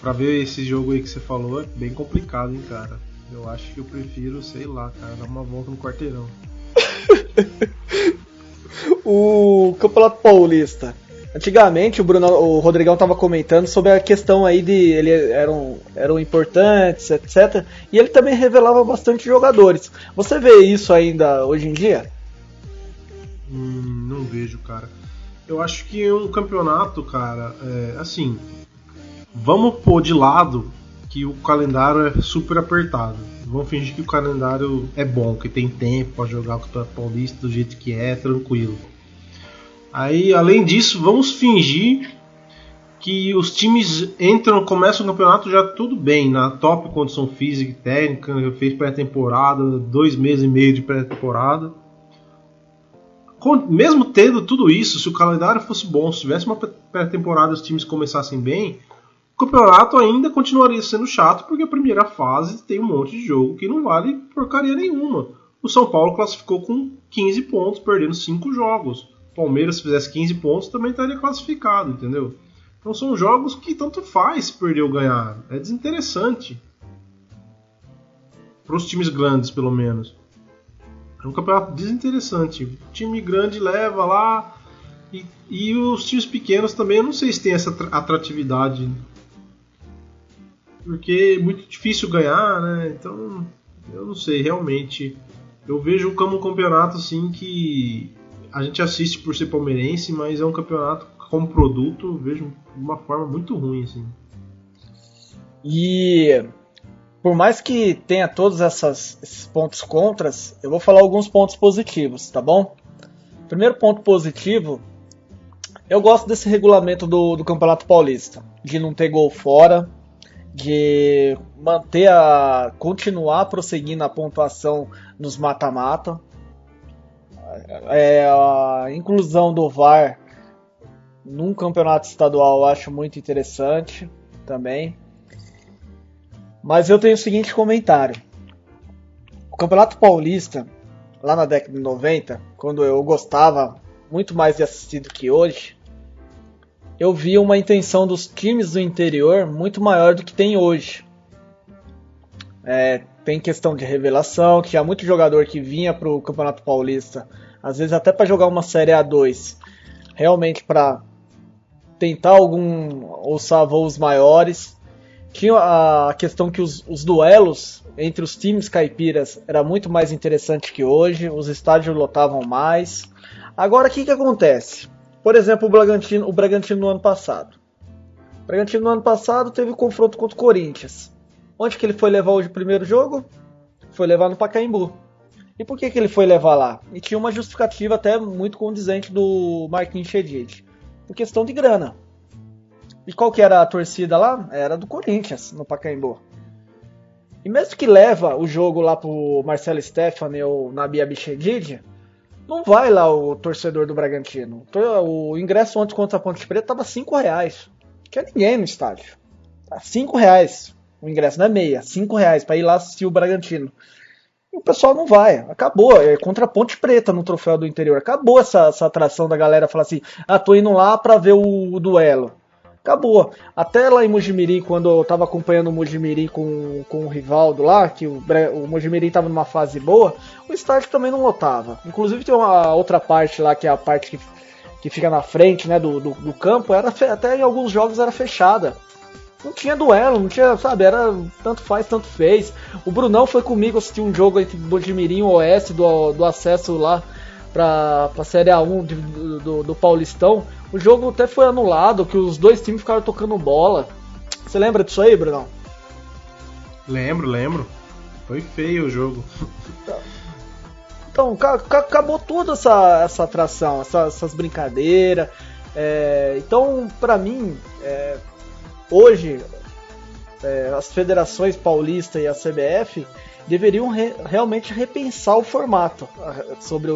pra ver esse jogo aí que você falou é bem complicado, hein, cara. Eu acho que eu prefiro, sei lá, cara, dar uma volta no quarteirão. O Campeonato Paulista. Antigamente o Rodrigão estava comentando sobre a questão aí de ele eram importantes, etc. E ele também revelava bastante jogadores. Você vê isso ainda hoje em dia? Não vejo, cara. Eu acho que um campeonato, cara, assim, vamos pôr de lado que o calendário é super apertado. Vamos fingir que o calendário é bom, que tem tempo para jogar o Campeonato Paulista do jeito que é, tranquilo. Aí, além disso, vamos fingir que os times começam o campeonato já tudo bem, na top condição física e técnica, fez pré-temporada, 2 meses e meio de pré-temporada. Mesmo tendo tudo isso, se o calendário fosse bom, se tivesse uma pré-temporada e os times começassem bem, o campeonato ainda continuaria sendo chato, porque a primeira fase tem um monte de jogo que não vale porcaria nenhuma. O São Paulo classificou com 15 pontos, perdendo 5 jogos. Palmeiras, se fizesse 15 pontos, também estaria classificado, entendeu? Então são jogos que tanto faz perder ou ganhar. É desinteressante. Para os times grandes, pelo menos. É um campeonato desinteressante. O time grande leva lá. E os times pequenos também, eu não sei se tem essa atratividade. Porque é muito difícil ganhar, né? Então, eu não sei, realmente. Eu vejo como um campeonato assim que a gente assiste por ser palmeirense, mas é um campeonato como produto, eu vejo de uma forma muito ruim, assim. E por mais que tenha todos esses pontos contras, eu vou falar alguns pontos positivos, tá bom? Primeiro ponto positivo, eu gosto desse regulamento do Campeonato Paulista, de não ter gol fora, de continuar prosseguindo a pontuação nos mata-mata. A inclusão do VAR num campeonato estadual eu acho muito interessante também. Mas eu tenho o seguinte comentário. O Campeonato Paulista, lá na década de 90, quando eu gostava muito mais de assistir do que hoje, eu via uma intenção dos times do interior muito maior do que tem hoje. Tem questão de revelação, que tinha muito jogador que vinha para o Campeonato Paulista, às vezes até para jogar uma Série A2, realmente para tentar alçar voos maiores. Tinha a questão que os duelos entre os times caipiras era muito mais interessante que hoje, os estádios lotavam mais. Agora o que acontece? Por exemplo, o Bragantino no ano passado. O Bragantino no ano passado teve um confronto contra o Corinthians. Onde que ele foi levar hoje o primeiro jogo? Foi levar no Pacaembu. E por que ele foi levar lá? E tinha uma justificativa até muito condizente do Marquinhos Chedid. Por questão de grana. E qual que era a torcida lá? Era do Corinthians, no Pacaembu. E mesmo que leva o jogo lá pro Marcelo Stefani ou Nabi Abichedid, não vai lá o torcedor do Bragantino. O ingresso ontem contra a Ponte Preta tava R$5. Não tinha ninguém no estádio. Tá R$5 o ingresso, não é meia. R$5 para ir lá assistir o Bragantino. E o pessoal não vai. Acabou. É contra a Ponte Preta no Troféu do Interior. Acabou essa atração da galera falar assim: tô indo lá para ver o duelo. Acabou. Até lá em Mojimirim, quando eu tava acompanhando o Mojimirim com o Rivaldo lá, que o Mojimirim tava numa fase boa, o estádio também não lotava. Inclusive tem uma outra parte lá, que é a parte que fica na frente, né, do campo, até em alguns jogos era fechada. Não tinha duelo, não tinha, sabe, era tanto faz, tanto fez. O Brunão foi comigo assistir um jogo entre Mojimirim e o Oeste do acesso lá pra Série A1 do Paulistão. O jogo até foi anulado, que os dois times ficaram tocando bola. Você lembra disso aí, Brunão? Lembro. Foi feio o jogo. Então, acabou toda essa atração, essas brincadeiras. Então, pra mim, hoje, as federações paulista e a CBF deveriam realmente repensar o formato sobre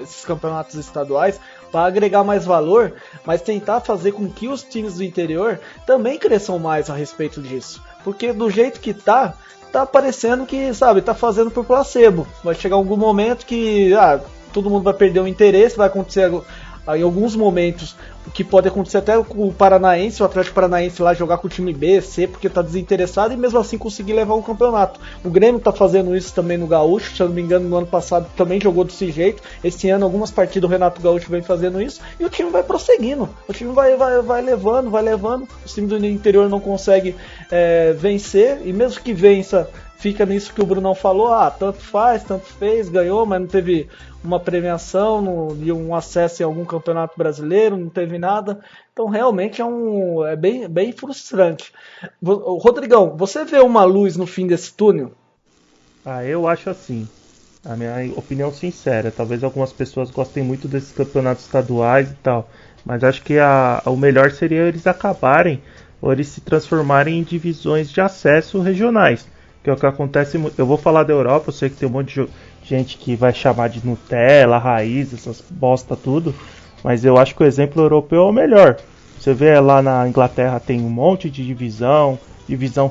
esses campeonatos estaduais para agregar mais valor, mas tentar fazer com que os times do interior também cresçam mais a respeito disso. Porque do jeito que tá tá parecendo que, sabe, tá fazendo por placebo. Vai chegar algum momento que todo mundo vai perder o interesse, vai acontecer em alguns momentos o que pode acontecer até com o Paranaense, o Atlético Paranaense lá jogar com o time B, C, porque tá desinteressado e mesmo assim conseguir levar o campeonato. O Grêmio tá fazendo isso também no Gaúcho, se eu não me engano no ano passado também jogou desse jeito. Esse ano algumas partidas o Renato Gaúcho vem fazendo isso e o time vai prosseguindo. O time vai levando. O time do interior não consegue vencer e mesmo que vença, fica nisso que o Brunão falou, tanto faz, tanto fez, ganhou, mas não teve uma premiação e um acesso em algum campeonato brasileiro, não teve nada. Então realmente é bem frustrante. Rodrigão, você vê uma luz no fim desse túnel? Eu acho assim. A minha opinião sincera. Talvez algumas pessoas gostem muito desses campeonatos estaduais e tal, mas acho que o melhor seria eles acabarem ou eles se transformarem em divisões de acesso regionais. Que é o que acontece. Eu vou falar da Europa, eu sei que tem um monte de gente que vai chamar de Nutella, raiz, essas bosta tudo, mas eu acho que o exemplo europeu é o melhor. Você vê lá na Inglaterra tem um monte de divisão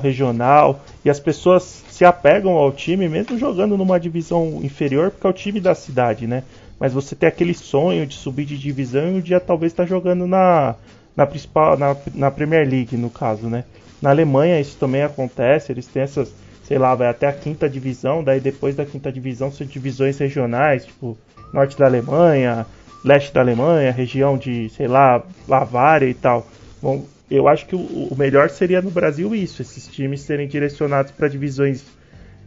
regional, e as pessoas se apegam ao time mesmo jogando numa divisão inferior, porque é o time da cidade, né? Mas você tem aquele sonho de subir de divisão e um dia talvez estar jogando na principal, na Premier League, no caso, né? Na Alemanha isso também acontece, eles têm essas, sei lá, vai até a 5ª divisão, daí depois da 5ª divisão são divisões regionais, tipo, norte da Alemanha, leste da Alemanha, região de, sei lá, Bavária e tal. Bom, eu acho que o melhor seria no Brasil isso, esses times serem direcionados para divisões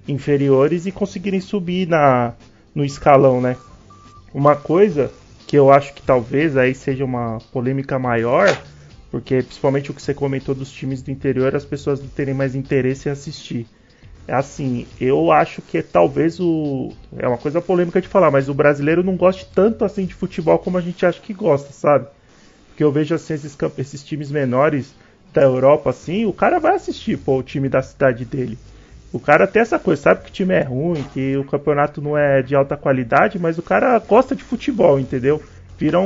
inferiores e conseguirem subir no escalão, né? Uma coisa que eu acho que talvez aí seja uma polêmica maior, porque principalmente o que você comentou dos times do interior, as pessoas não terem mais interesse em assistir. Assim, eu acho que talvez é uma coisa polêmica de falar, mas o brasileiro não goste tanto assim de futebol como a gente acha que gosta, sabe? Porque eu vejo assim esses times menores da Europa, assim, o cara vai assistir, o time da cidade dele. O cara tem essa coisa, sabe que o time é ruim, que o campeonato não é de alta qualidade, mas o cara gosta de futebol, entendeu? Vira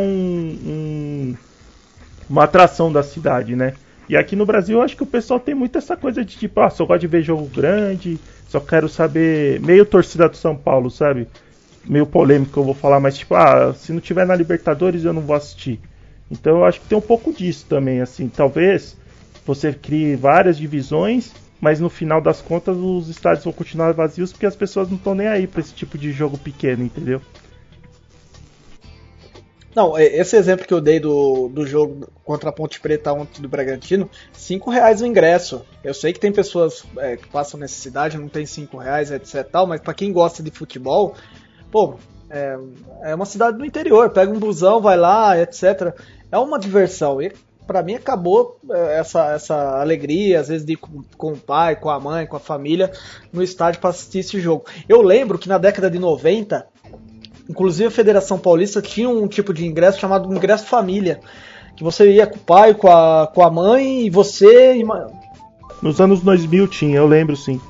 uma atração da cidade, né? E aqui no Brasil eu acho que o pessoal tem muito essa coisa de tipo, só gosto de ver jogo grande, só quero saber, meio torcida do São Paulo, sabe? Meio polêmico que eu vou falar, mas tipo, se não tiver na Libertadores eu não vou assistir. Então eu acho que tem um pouco disso também, assim, talvez você crie várias divisões, mas no final das contas os estádios vão continuar vazios porque as pessoas não estão nem aí pra esse tipo de jogo pequeno, entendeu? Não, esse exemplo que eu dei do jogo contra a Ponte Preta ontem do Bragantino, R$5 o ingresso. Eu sei que tem pessoas que passam necessidade, não tem R$5, etc. Tal, mas pra quem gosta de futebol, é uma cidade do interior, pega um busão, vai lá, etc. É uma diversão. E pra mim acabou essa alegria, às vezes de ir com o pai, com a mãe, com a família, no estádio pra assistir esse jogo. Eu lembro que na década de 90... inclusive a Federação Paulista tinha um tipo de ingresso chamado ingresso família, que você ia com o pai, com a mãe e você... Nos anos 2000 tinha, eu lembro sim.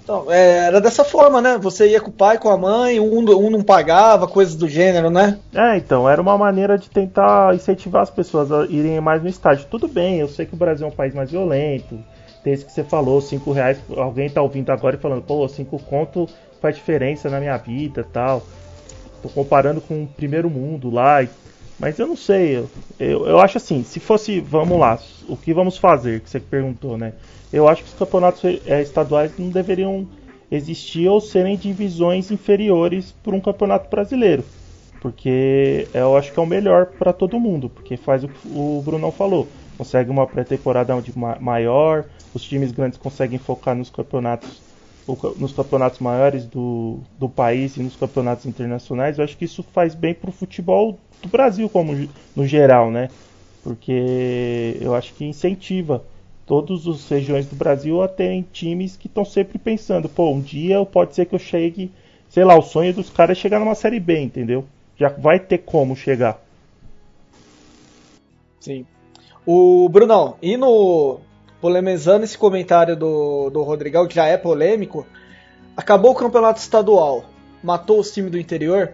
Então, era dessa forma, né? Você ia com o pai, com a mãe, um não pagava, coisas do gênero, né? Então, era uma maneira de tentar incentivar as pessoas a irem mais no estádio. Tudo bem, eu sei que o Brasil é um país mais violento, tem isso que você falou, R$5, alguém tá ouvindo agora e falando, 5 conto faz diferença na minha vida e tal. Tô comparando com o primeiro mundo lá. Mas eu não sei. Eu acho assim, se fosse, vamos lá, o que vamos fazer, que você perguntou, né? Eu acho que os campeonatos estaduais não deveriam existir ou serem divisões inferiores para um campeonato brasileiro. Porque eu acho que é o melhor para todo mundo. Porque faz o que o Brunão falou. Consegue uma pré-temporada maior, os times grandes conseguem focar nos campeonatos maiores do país e nos campeonatos internacionais. Eu acho que isso faz bem pro futebol do Brasil como no geral, né? Porque eu acho que incentiva todas as regiões do Brasil a terem times que estão sempre pensando, um dia pode ser que eu chegue, sei lá, o sonho dos caras é chegar numa Série B, entendeu? Já vai ter como chegar. Sim. O Brunão, polemizando esse comentário do Rodrigão, que já é polêmico, acabou o campeonato estadual, matou o time do interior?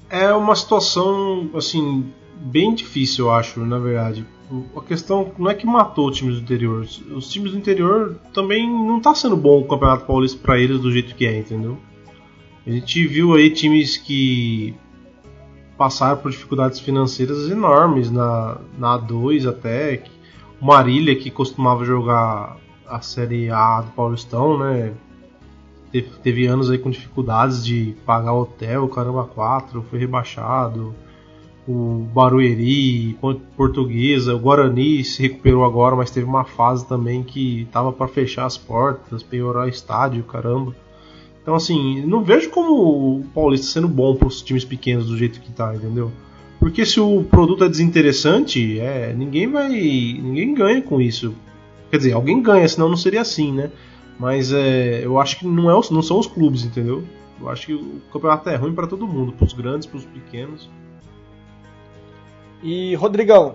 É uma situação, assim, bem difícil, eu acho, na verdade. A questão não é que matou os times do interior. Os times do interior também não tá sendo bom o Campeonato Paulista pra eles do jeito que é, entendeu? A gente viu aí times que passaram por dificuldades financeiras enormes na A2 até. O Marília, que costumava jogar a Série A do Paulistão, né? Teve anos aí com dificuldades de pagar hotel, caramba 4, foi rebaixado. O Barueri, Portuguesa, o Guarani se recuperou agora, mas teve uma fase também que estava para fechar as portas, piorar estádio, caramba. Então assim, não vejo como o Paulista sendo bom para os times pequenos do jeito que tá, entendeu? Porque se o produto é desinteressante, ninguém ganha com isso. Quer dizer, alguém ganha, senão não seria assim, né? Mas eu acho que não são os clubes, entendeu? Eu acho que o campeonato é ruim para todo mundo, para os grandes, para os pequenos. E Rodrigão,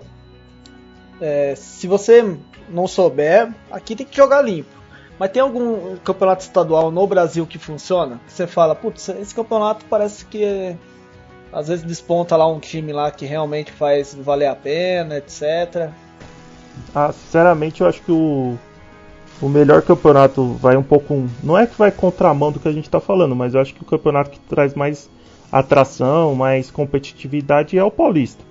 se você não souber, aqui tem que jogar limpo. Mas tem algum campeonato estadual no Brasil que funciona? Que você fala, putz, esse campeonato parece que às vezes desponta lá um time lá que realmente faz valer a pena, etc. Sinceramente, eu acho que o melhor campeonato vai um pouco... Não é que vai contramão do que a gente está falando, mas eu acho que o campeonato que traz mais atração, mais competitividade é o Paulista.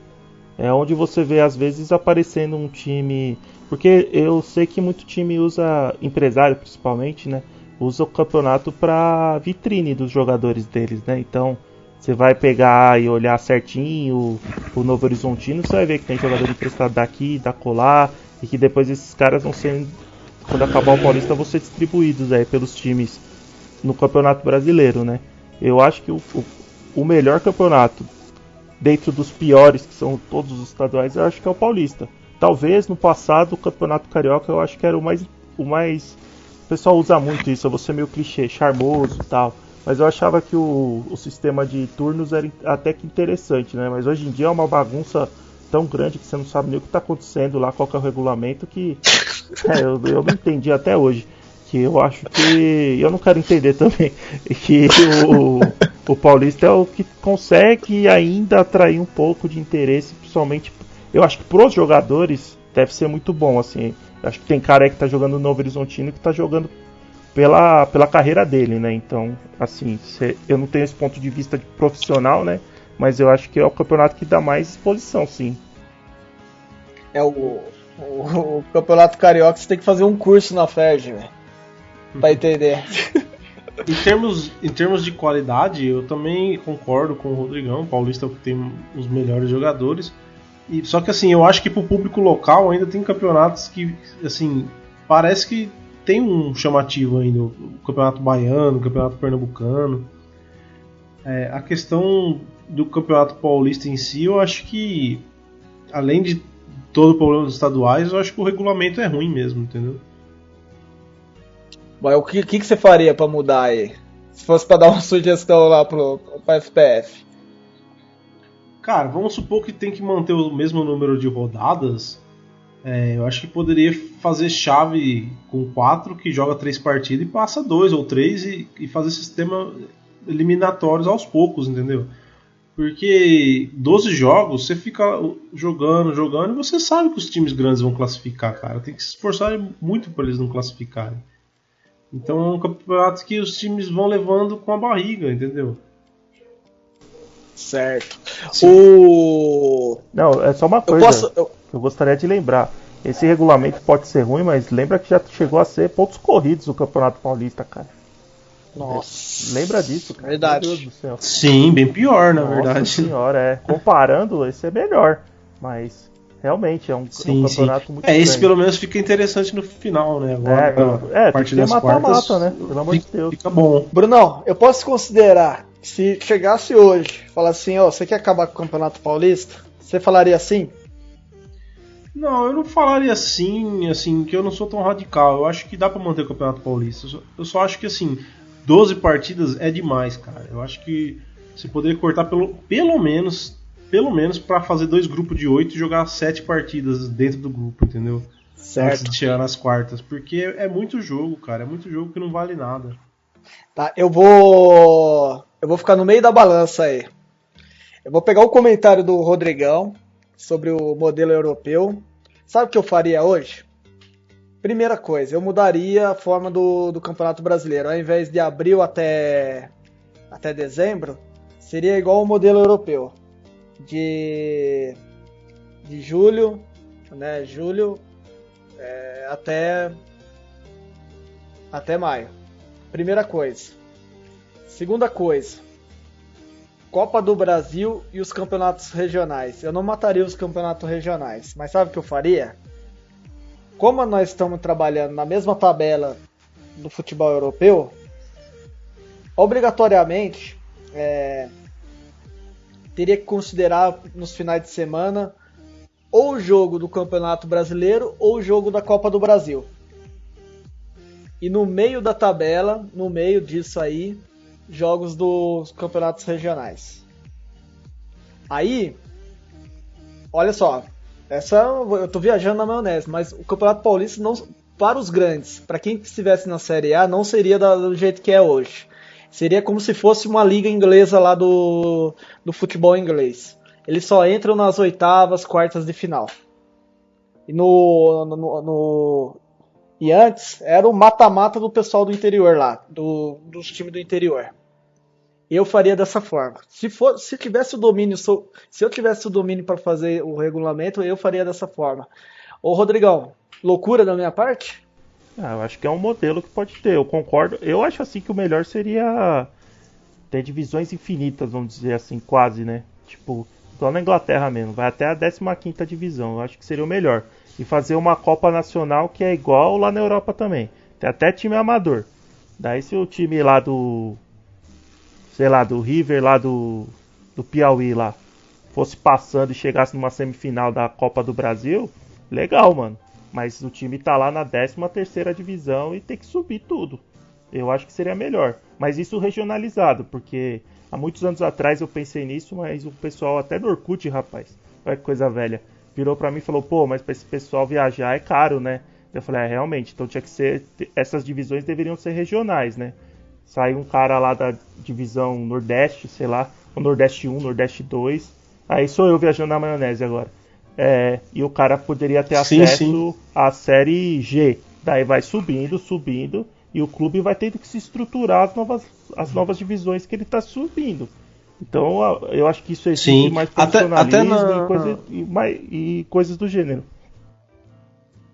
É onde você vê às vezes aparecendo um time... Porque eu sei que muito time usa, empresário principalmente, né? Usa o campeonato para vitrine dos jogadores deles, né? Então, você vai pegar e olhar certinho o Novo Horizontino, você vai ver que tem jogador emprestado daqui, da colar, e que depois esses caras vão ser... Quando acabar o Paulista, vão ser distribuídos pelos times no Campeonato Brasileiro, né? Eu acho que o melhor campeonato, dentro dos piores, que são todos os estaduais, eu acho que é o Paulista. Talvez no passado o Campeonato Carioca eu acho que era o mais... O pessoal usa muito isso, eu vou ser meio clichê, charmoso e tal. Mas eu achava que o sistema de turnos era até que interessante, né? Mas hoje em dia é uma bagunça tão grande que você não sabe nem o que está acontecendo lá, qual que é o regulamento, que eu não entendi até hoje. Que eu acho que... Eu não quero entender também. Que o Paulista é o que consegue ainda atrair um pouco de interesse, principalmente... Eu acho que pros jogadores deve ser muito bom, assim. Eu acho que tem cara aí que tá jogando no Novo Horizontino que tá jogando pela carreira dele, né? Então, assim, eu não tenho esse ponto de vista de profissional, né? Mas eu acho que é o campeonato que dá mais exposição, sim. O campeonato carioca você tem que fazer um curso na FERJ, velho, pra entender. Em termos de qualidade, eu também concordo com o Rodrigão. O Paulista é o que tem os melhores jogadores. Só que assim, eu acho que pro público local ainda tem campeonatos que, assim, parece que tem um chamativo ainda. O Campeonato Baiano, o Campeonato Pernambucano. A questão do Campeonato Paulista em si, eu acho que, além de todo o problema dos estaduais, eu acho que o regulamento é ruim mesmo, entendeu? Mas o que você faria pra mudar aí? Se fosse pra dar uma sugestão lá pra FPF. Cara, vamos supor que tem que manter o mesmo número de rodadas. Eu acho que poderia fazer chave com 4, que joga 3 partidas e passa 2 ou 3 e fazer sistema eliminatórios aos poucos, entendeu? Porque 12 jogos, você fica jogando e você sabe que os times grandes vão classificar, cara. Tem que se esforçar muito para eles não classificarem. Então é um campeonato que os times vão levando com a barriga, entendeu? Certo. Não, é só uma coisa que eu gostaria de lembrar. Esse regulamento pode ser ruim, mas lembra que já chegou a ser pontos corridos o Campeonato Paulista, cara. Nossa. Lembra disso, cara? Verdade. Meu Deus do céu. Sim, bem pior, na Nossa verdade. Senhora, comparando, esse é melhor. Mas realmente é um campeonato muito esse grande. pelo menos fica interessante no final, né? Agora, a partir das mata-mata, né? Pelo amor de Deus. Fica bom. Brunão, eu posso considerar, se chegasse hoje, falar assim, você quer acabar com o Campeonato Paulista? Você falaria assim? Não, eu não falaria assim, que eu não sou tão radical. Eu acho que dá pra manter o Campeonato Paulista. Eu só acho que, assim, 12 partidas é demais, cara. Eu acho que você poderia cortar pelo menos pra fazer 2 grupos de 8 e jogar 7 partidas dentro do grupo, entendeu? Certo. Antes de chegar nas quartas. Porque é muito jogo, cara. É muito jogo que não vale nada. Tá, eu vou ficar no meio da balança aí. Eu vou pegar o comentário do Rodrigão sobre o modelo europeu. Sabe o que eu faria hoje? Primeira coisa, eu mudaria a forma do Campeonato Brasileiro. Ao invés de abril até dezembro, seria igual o modelo europeu. De julho, né? Até maio. Primeira coisa. Segunda coisa, Copa do Brasil e os campeonatos regionais. Eu não mataria os campeonatos regionais, mas sabe o que eu faria? Como nós estamos trabalhando na mesma tabela do futebol europeu, obrigatoriamente teria que considerar nos finais de semana ou o jogo do Campeonato Brasileiro ou o jogo da Copa do Brasil. E no meio da tabela, no meio disso aí, jogos dos campeonatos regionais. Aí, olha só, eu tô viajando na maionese, mas o Campeonato Paulista, não, para os grandes, para quem estivesse na Série A, não seria do jeito que é hoje. Seria como se fosse uma liga inglesa lá do futebol inglês. Eles só entram nas oitavas, quartas de final. E antes era o mata-mata do pessoal do interior lá, dos times do interior. Eu faria dessa forma. Se eu tivesse o domínio para fazer o regulamento, eu faria dessa forma. Ô Rodrigão, loucura da minha parte? Eu acho que é um modelo que pode ter, eu concordo. Eu acho assim que o melhor seria ter divisões infinitas, vamos dizer assim, quase, né? Tipo, igual na Inglaterra mesmo, vai até a 15ª divisão, eu acho que seria o melhor. E fazer uma Copa Nacional que é igual lá na Europa também. Tem até time amador. Daí se o time lá do River, lá do Piauí lá, fosse passando e chegasse numa semifinal da Copa do Brasil, legal, mano. Mas o time tá lá na 13ª divisão e tem que subir tudo. Eu acho que seria melhor. Mas isso regionalizado, porque há muitos anos atrás eu pensei nisso, mas o pessoal, até no Orkut, rapaz, olha que coisa velha, virou pra mim e falou, pô, mas pra esse pessoal viajar é caro, né? Eu falei, realmente, então tinha que ser, essas divisões deveriam ser regionais, né? Sai um cara lá da divisão Nordeste, sei lá, o Nordeste 1, Nordeste 2, aí sou eu viajando na maionese agora. E o cara poderia ter acesso à Série G. Daí vai subindo, e o clube vai tendo que se estruturar as novas divisões que ele está subindo. Então eu acho que isso exige mais profissionalismo e coisas do gênero.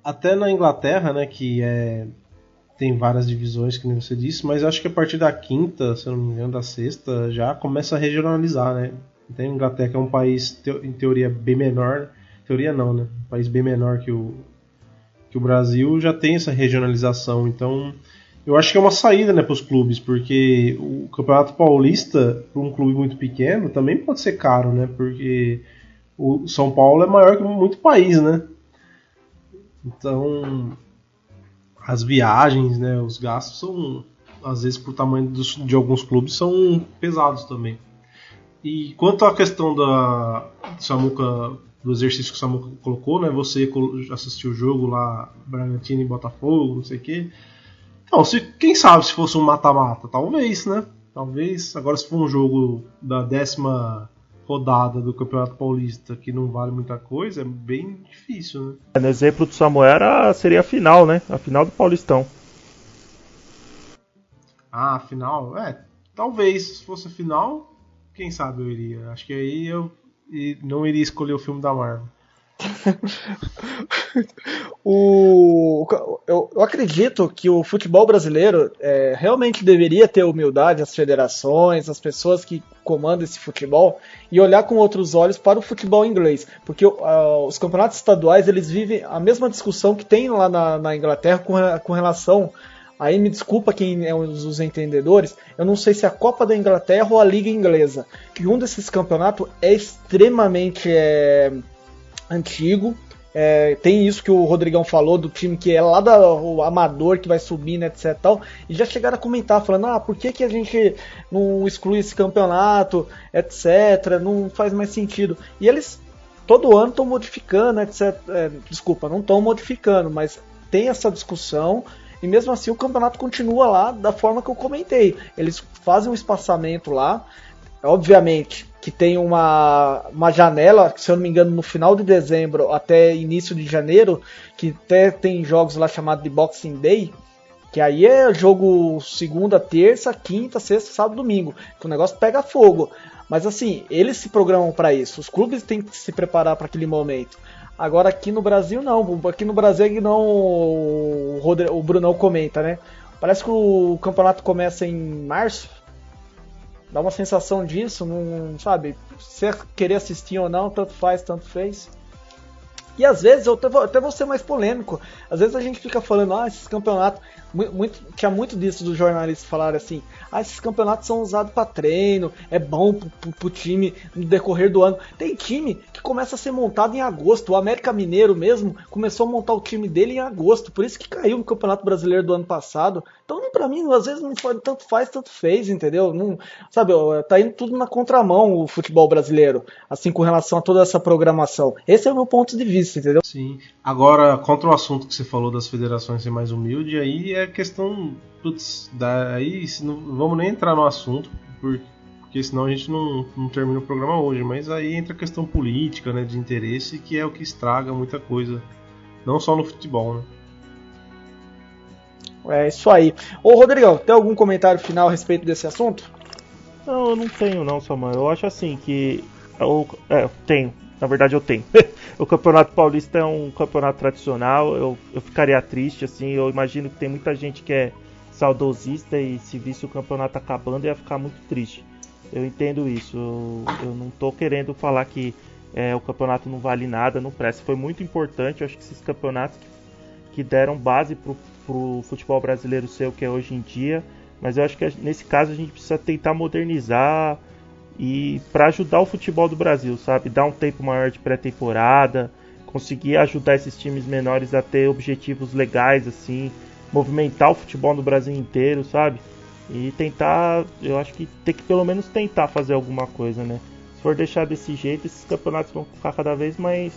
Até na Inglaterra, né, que tem várias divisões, que nem você disse, mas acho que a partir da 5ª, se eu não me engano, da 6ª, já começa a regionalizar, né? Então a Inglaterra, que é um país, em teoria, bem menor. Teoria não, né? Um país bem menor que o Brasil, já tem essa regionalização. Então, eu acho que é uma saída, né, para os clubes, porque o Campeonato Paulista, para um clube muito pequeno, também pode ser caro, né? Porque o São Paulo é maior que muito país, né? Então, as viagens, né, os gastos são, às vezes, por tamanho de alguns clubes, são pesados também. E quanto à questão do exercício que o Samuca colocou, né? Você assistiu o jogo lá, Bragantino e Botafogo, não sei o quê. Então, quem sabe se fosse um mata-mata? Talvez, né? Talvez. Agora, se for um jogo da 10ª rodada do Campeonato Paulista que não vale muita coisa, é bem difícil, né? No exemplo do Samuel seria a final, né? A final do Paulistão. A final? Talvez. Se fosse a final, quem sabe eu iria. Acho que aí eu não iria escolher o filme da Marvel. Eu acredito que o futebol brasileiro realmente deveria ter humildade, as federações, as pessoas que comandam esse futebol, e olhar com outros olhos para o futebol inglês, porque os campeonatos estaduais, eles vivem a mesma discussão que tem lá na Inglaterra com relação. Aí me desculpa quem é os entendedores, eu não sei se é a Copa da Inglaterra ou a Liga Inglesa, que um desses campeonatos é extremamente antigo. Tem isso que o Rodrigão falou, do time que é lá o amador, que vai subindo, etc. Tal, e já chegaram a comentar, falando, por que a gente não exclui esse campeonato, etc. Não faz mais sentido. E eles todo ano estão modificando, etc. Desculpa, não estão modificando, mas tem essa discussão. E mesmo assim o campeonato continua lá da forma que eu comentei. Eles fazem um espaçamento lá. obviamente, que tem uma janela, se eu não me engano, no final de dezembro até início de janeiro, que até tem jogos lá chamados de Boxing Day, que aí é jogo segunda, terça, quinta, sexta, sábado, domingo, que o negócio pega fogo. Mas assim, eles se programam para isso, os clubes têm que se preparar para aquele momento. Agora aqui no Brasil não, aqui no Brasil é que não o Brunão comenta, né? Parece que o campeonato começa em março. Dá uma sensação disso, não sabe? Se querer assistir ou não, tanto faz, tanto fez. E às vezes, eu até vou ser mais polêmico, às vezes a gente fica falando, esses campeonatos, tinha muito disso dos jornalistas falarem assim, esses campeonatos são usados para treino, é bom pro time no decorrer do ano. Tem time que começa a ser montado em agosto, o América Mineiro mesmo começou a montar o time dele em agosto, por isso que caiu no Campeonato Brasileiro do ano passado. Então, pra mim, às vezes não foi, tanto faz, tanto fez, entendeu? Não, sabe, tá indo tudo na contramão o futebol brasileiro, assim, com relação a toda essa programação. Esse é o meu ponto de vista, entendeu? Sim. Agora, contra o assunto que você falou das federações ser mais humilde, aí é questão, aí não vamos nem entrar no assunto, porque senão a gente não termina o programa hoje, mas aí entra a questão política, né, de interesse, que é o que estraga muita coisa, não só no futebol, né? É isso aí. Ô Rodrigão, tem algum comentário final a respeito desse assunto? Não, eu não tenho não, Samuel. Eu acho assim que... tenho. Na verdade eu tenho. O Campeonato Paulista é um campeonato tradicional. Eu ficaria triste, assim. Eu imagino que tem muita gente que é saudosista e se visse o campeonato acabando ia ficar muito triste. Eu entendo isso. Eu não tô querendo falar que o campeonato não vale nada, não presta. Foi muito importante. Eu acho que esses campeonatos que deram base pro futebol brasileiro ser o que é hoje em dia, mas eu acho que nesse caso a gente precisa tentar modernizar e para ajudar o futebol do Brasil, sabe? Dar um tempo maior de pré-temporada, conseguir ajudar esses times menores a ter objetivos legais, assim, movimentar o futebol no Brasil inteiro, sabe? E tentar, eu acho que tem que pelo menos tentar fazer alguma coisa, né? Se for deixar desse jeito, esses campeonatos vão ficar cada vez mais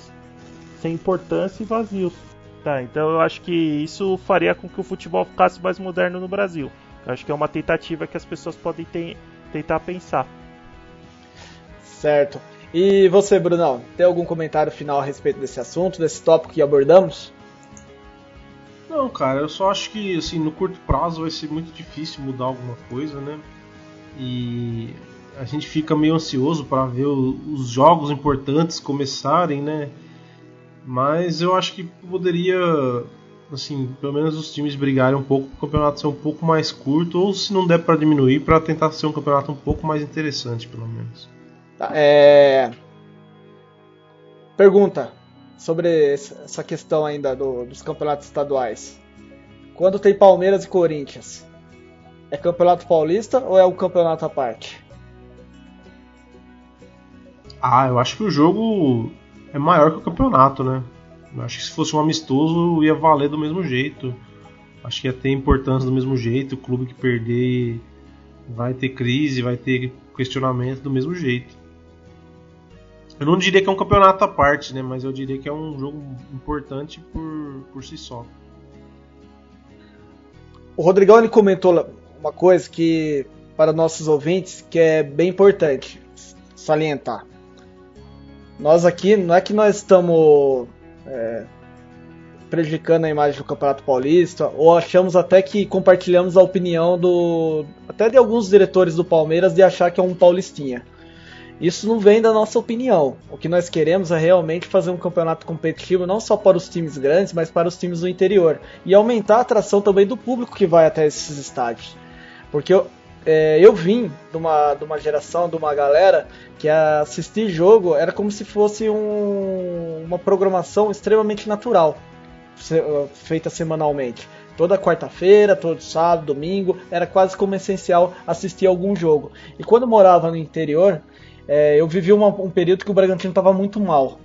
sem importância e vazios. Tá, então eu acho que isso faria com que o futebol ficasse mais moderno no Brasil. Eu acho que é uma tentativa que as pessoas podem tentar pensar. Certo. E você, Brunão, tem algum comentário final a respeito desse assunto, desse tópico que abordamos? Não, cara, eu só acho que assim, no curto prazo vai ser muito difícil mudar alguma coisa, né? E a gente fica meio ansioso para ver os jogos importantes começarem, né? Mas eu acho que poderia, assim, pelo menos os times brigarem um pouco para o campeonato ser um pouco mais curto, ou se não der para diminuir, para tentar ser um campeonato um pouco mais interessante, pelo menos. Pergunta sobre essa questão ainda dos campeonatos estaduais. Quando tem Palmeiras e Corinthians, é campeonato paulista ou é um campeonato à parte? Eu acho que o jogo é maior que o campeonato, né? Eu acho que se fosse um amistoso ia valer do mesmo jeito. Acho que ia ter importância do mesmo jeito. O clube que perder vai ter crise, vai ter questionamento do mesmo jeito. Eu não diria que é um campeonato à parte, né? Mas eu diria que é um jogo importante por si só. O Rodrigão ele comentou uma coisa que, para nossos ouvintes, que é bem importante salientar. Nós aqui, não é que nós estamos prejudicando a imagem do Campeonato Paulista, ou achamos até que compartilhamos a opinião até de alguns diretores do Palmeiras de achar que é um paulistinha. Isso não vem da nossa opinião. O que nós queremos é realmente fazer um campeonato competitivo não só para os times grandes, mas para os times do interior. E aumentar a atração também do público que vai até esses estádios. Porque eu vim de uma geração, de uma galera que assistir jogo era como se fosse uma programação extremamente natural, feita semanalmente. Toda quarta-feira, todo sábado, domingo, era quase como essencial assistir algum jogo. E quando eu morava no interior, eu vivi um período que o Bragantino estava muito mal.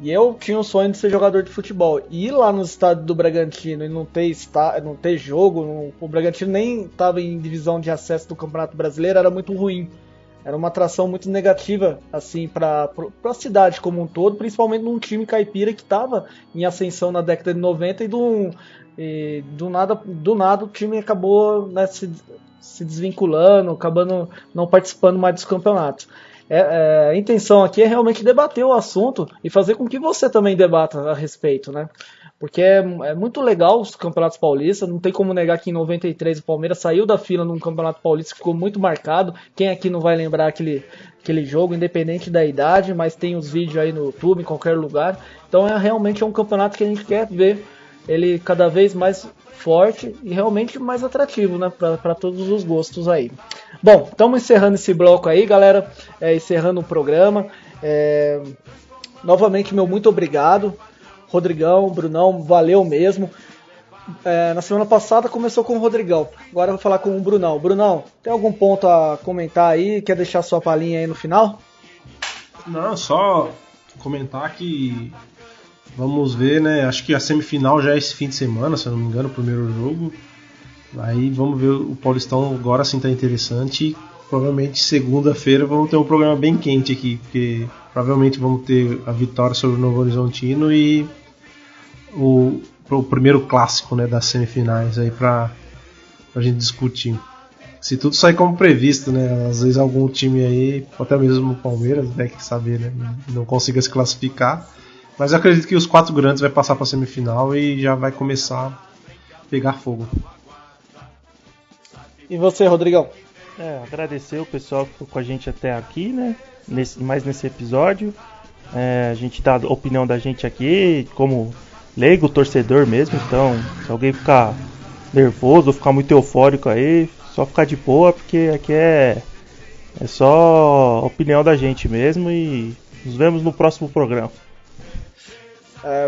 E eu tinha o sonho de ser jogador de futebol. E ir lá no estádio do Bragantino e não ter jogo, o Bragantino nem estava em divisão de acesso do Campeonato Brasileiro, era muito ruim. Era uma atração muito negativa assim, para a cidade como um todo, principalmente num time caipira que estava em ascensão na década de 90 e do nada o time acabou se desvinculando, acabando não participando mais dos campeonatos. A intenção aqui é realmente debater o assunto e fazer com que você também debata a respeito, né? Porque é muito legal os campeonatos paulistas, não tem como negar que em 93 o Palmeiras saiu da fila num campeonato paulista que ficou muito marcado. Quem aqui não vai lembrar aquele jogo, independente da idade, mas tem os vídeos aí no YouTube, em qualquer lugar. Então realmente é um campeonato que a gente quer ver ele cada vez mais forte e realmente mais atrativo, né, para todos os gostos aí. Bom, estamos encerrando esse bloco aí, galera, encerrando o programa. Novamente, meu muito obrigado. Rodrigão, Brunão, valeu mesmo. Na semana passada começou com o Rodrigão, agora eu vou falar com o Brunão. Brunão, tem algum ponto a comentar aí? Quer deixar sua palhinha aí no final? Não, só comentar que vamos ver, né? Acho que a semifinal já é esse fim de semana, se eu não me engano, o primeiro jogo. Aí vamos ver, o Paulistão agora sim tá interessante. E provavelmente segunda-feira vamos ter um programa bem quente aqui, porque provavelmente vamos ter a vitória sobre o Novo Horizontino e o primeiro clássico, né, das semifinais aí pra gente discutir. Se tudo sair como previsto, né? Às vezes algum time aí, até mesmo o Palmeiras, né, que saber, né, não consiga se classificar. Mas eu acredito que os 4 grandes vai passar para a semifinal e já vai começar a pegar fogo. E você, Rodrigão? Agradecer o pessoal que ficou com a gente até aqui, né? Mais nesse episódio. A gente dá a opinião da gente aqui, como leigo, torcedor mesmo. Então, se alguém ficar nervoso ou ficar muito eufórico aí, só ficar de boa, porque aqui é só opinião da gente mesmo. E nos vemos no próximo programa.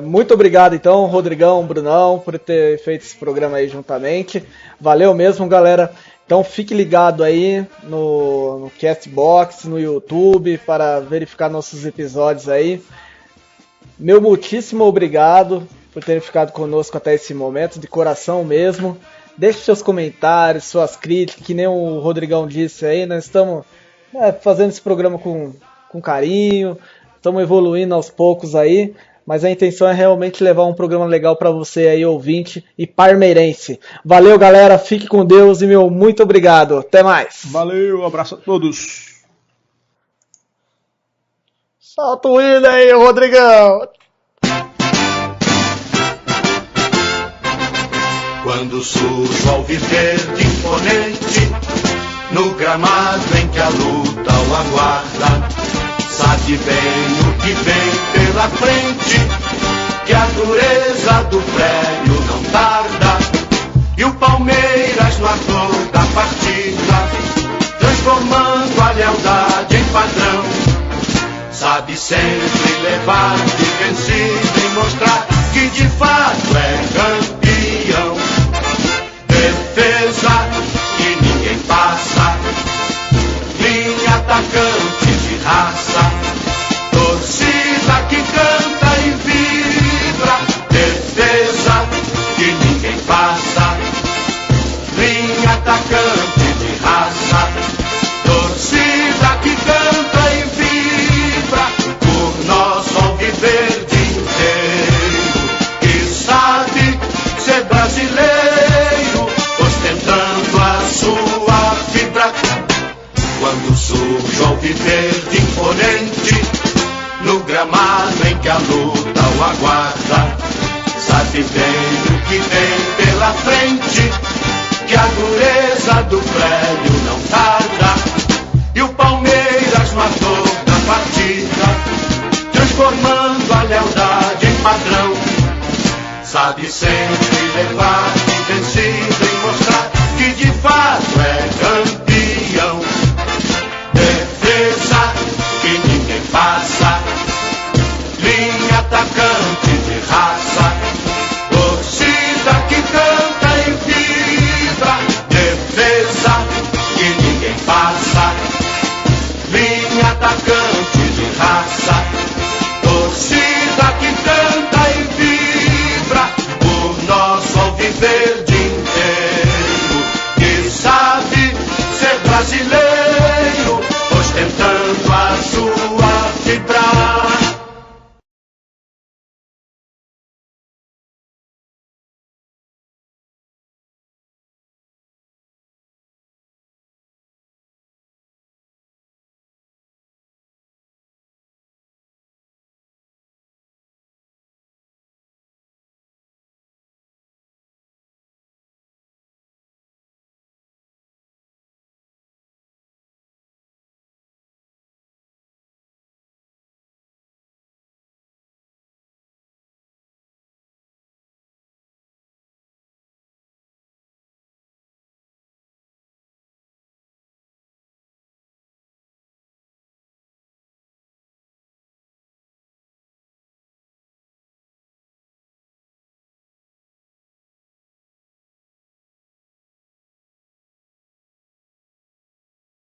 Muito obrigado então, Rodrigão, Brunão, por ter feito esse programa aí juntamente. Valeu mesmo, galera. Então fique ligado aí no Castbox, no YouTube, para verificar nossos episódios aí. Meu muitíssimo obrigado por terem ficado conosco até esse momento, de coração mesmo. Deixe seus comentários, suas críticas, que nem o Rodrigão disse aí, nós estamos fazendo esse programa com carinho, estamos evoluindo aos poucos aí. Mas a intenção é realmente levar um programa legal para você aí, ouvinte e parmeirense. Valeu, galera. Fique com Deus e meu muito obrigado. Até mais. Valeu, abraço a todos. Solta o hino aí, Rodrigão. Quando surge o alviverde imponente, no gramado em que a luta o aguarda, sabe bem o que vem pela frente, que a dureza do prédio não tarda, e o Palmeiras no ator da partida, transformando a lealdade em padrão, sabe sempre levar de vencido e mostrar que de fato é campeão. Defesa que ninguém passa, linha atacante de raça, torcida que canta e vibra, defesa que ninguém passa, linha atacante de raça, torcida que canta e vibra, por nosso alviverde inteiro, que sabe ser brasileiro, ostentando a sua fibra. Quando surge o alviverde imponente, no gramado em que a luta o aguarda, sabe bem o que vem pela frente, que a dureza do prédio não tarda, e o Palmeiras no ator da partida, transformando a lealdade em padrão, sabe sempre levar de vencido e mostrar que de fato é campeão. Defesa que ninguém passa, linha atacante de raça, torcida que canta e vibra, defesa que ninguém passa, linha atacante de raça,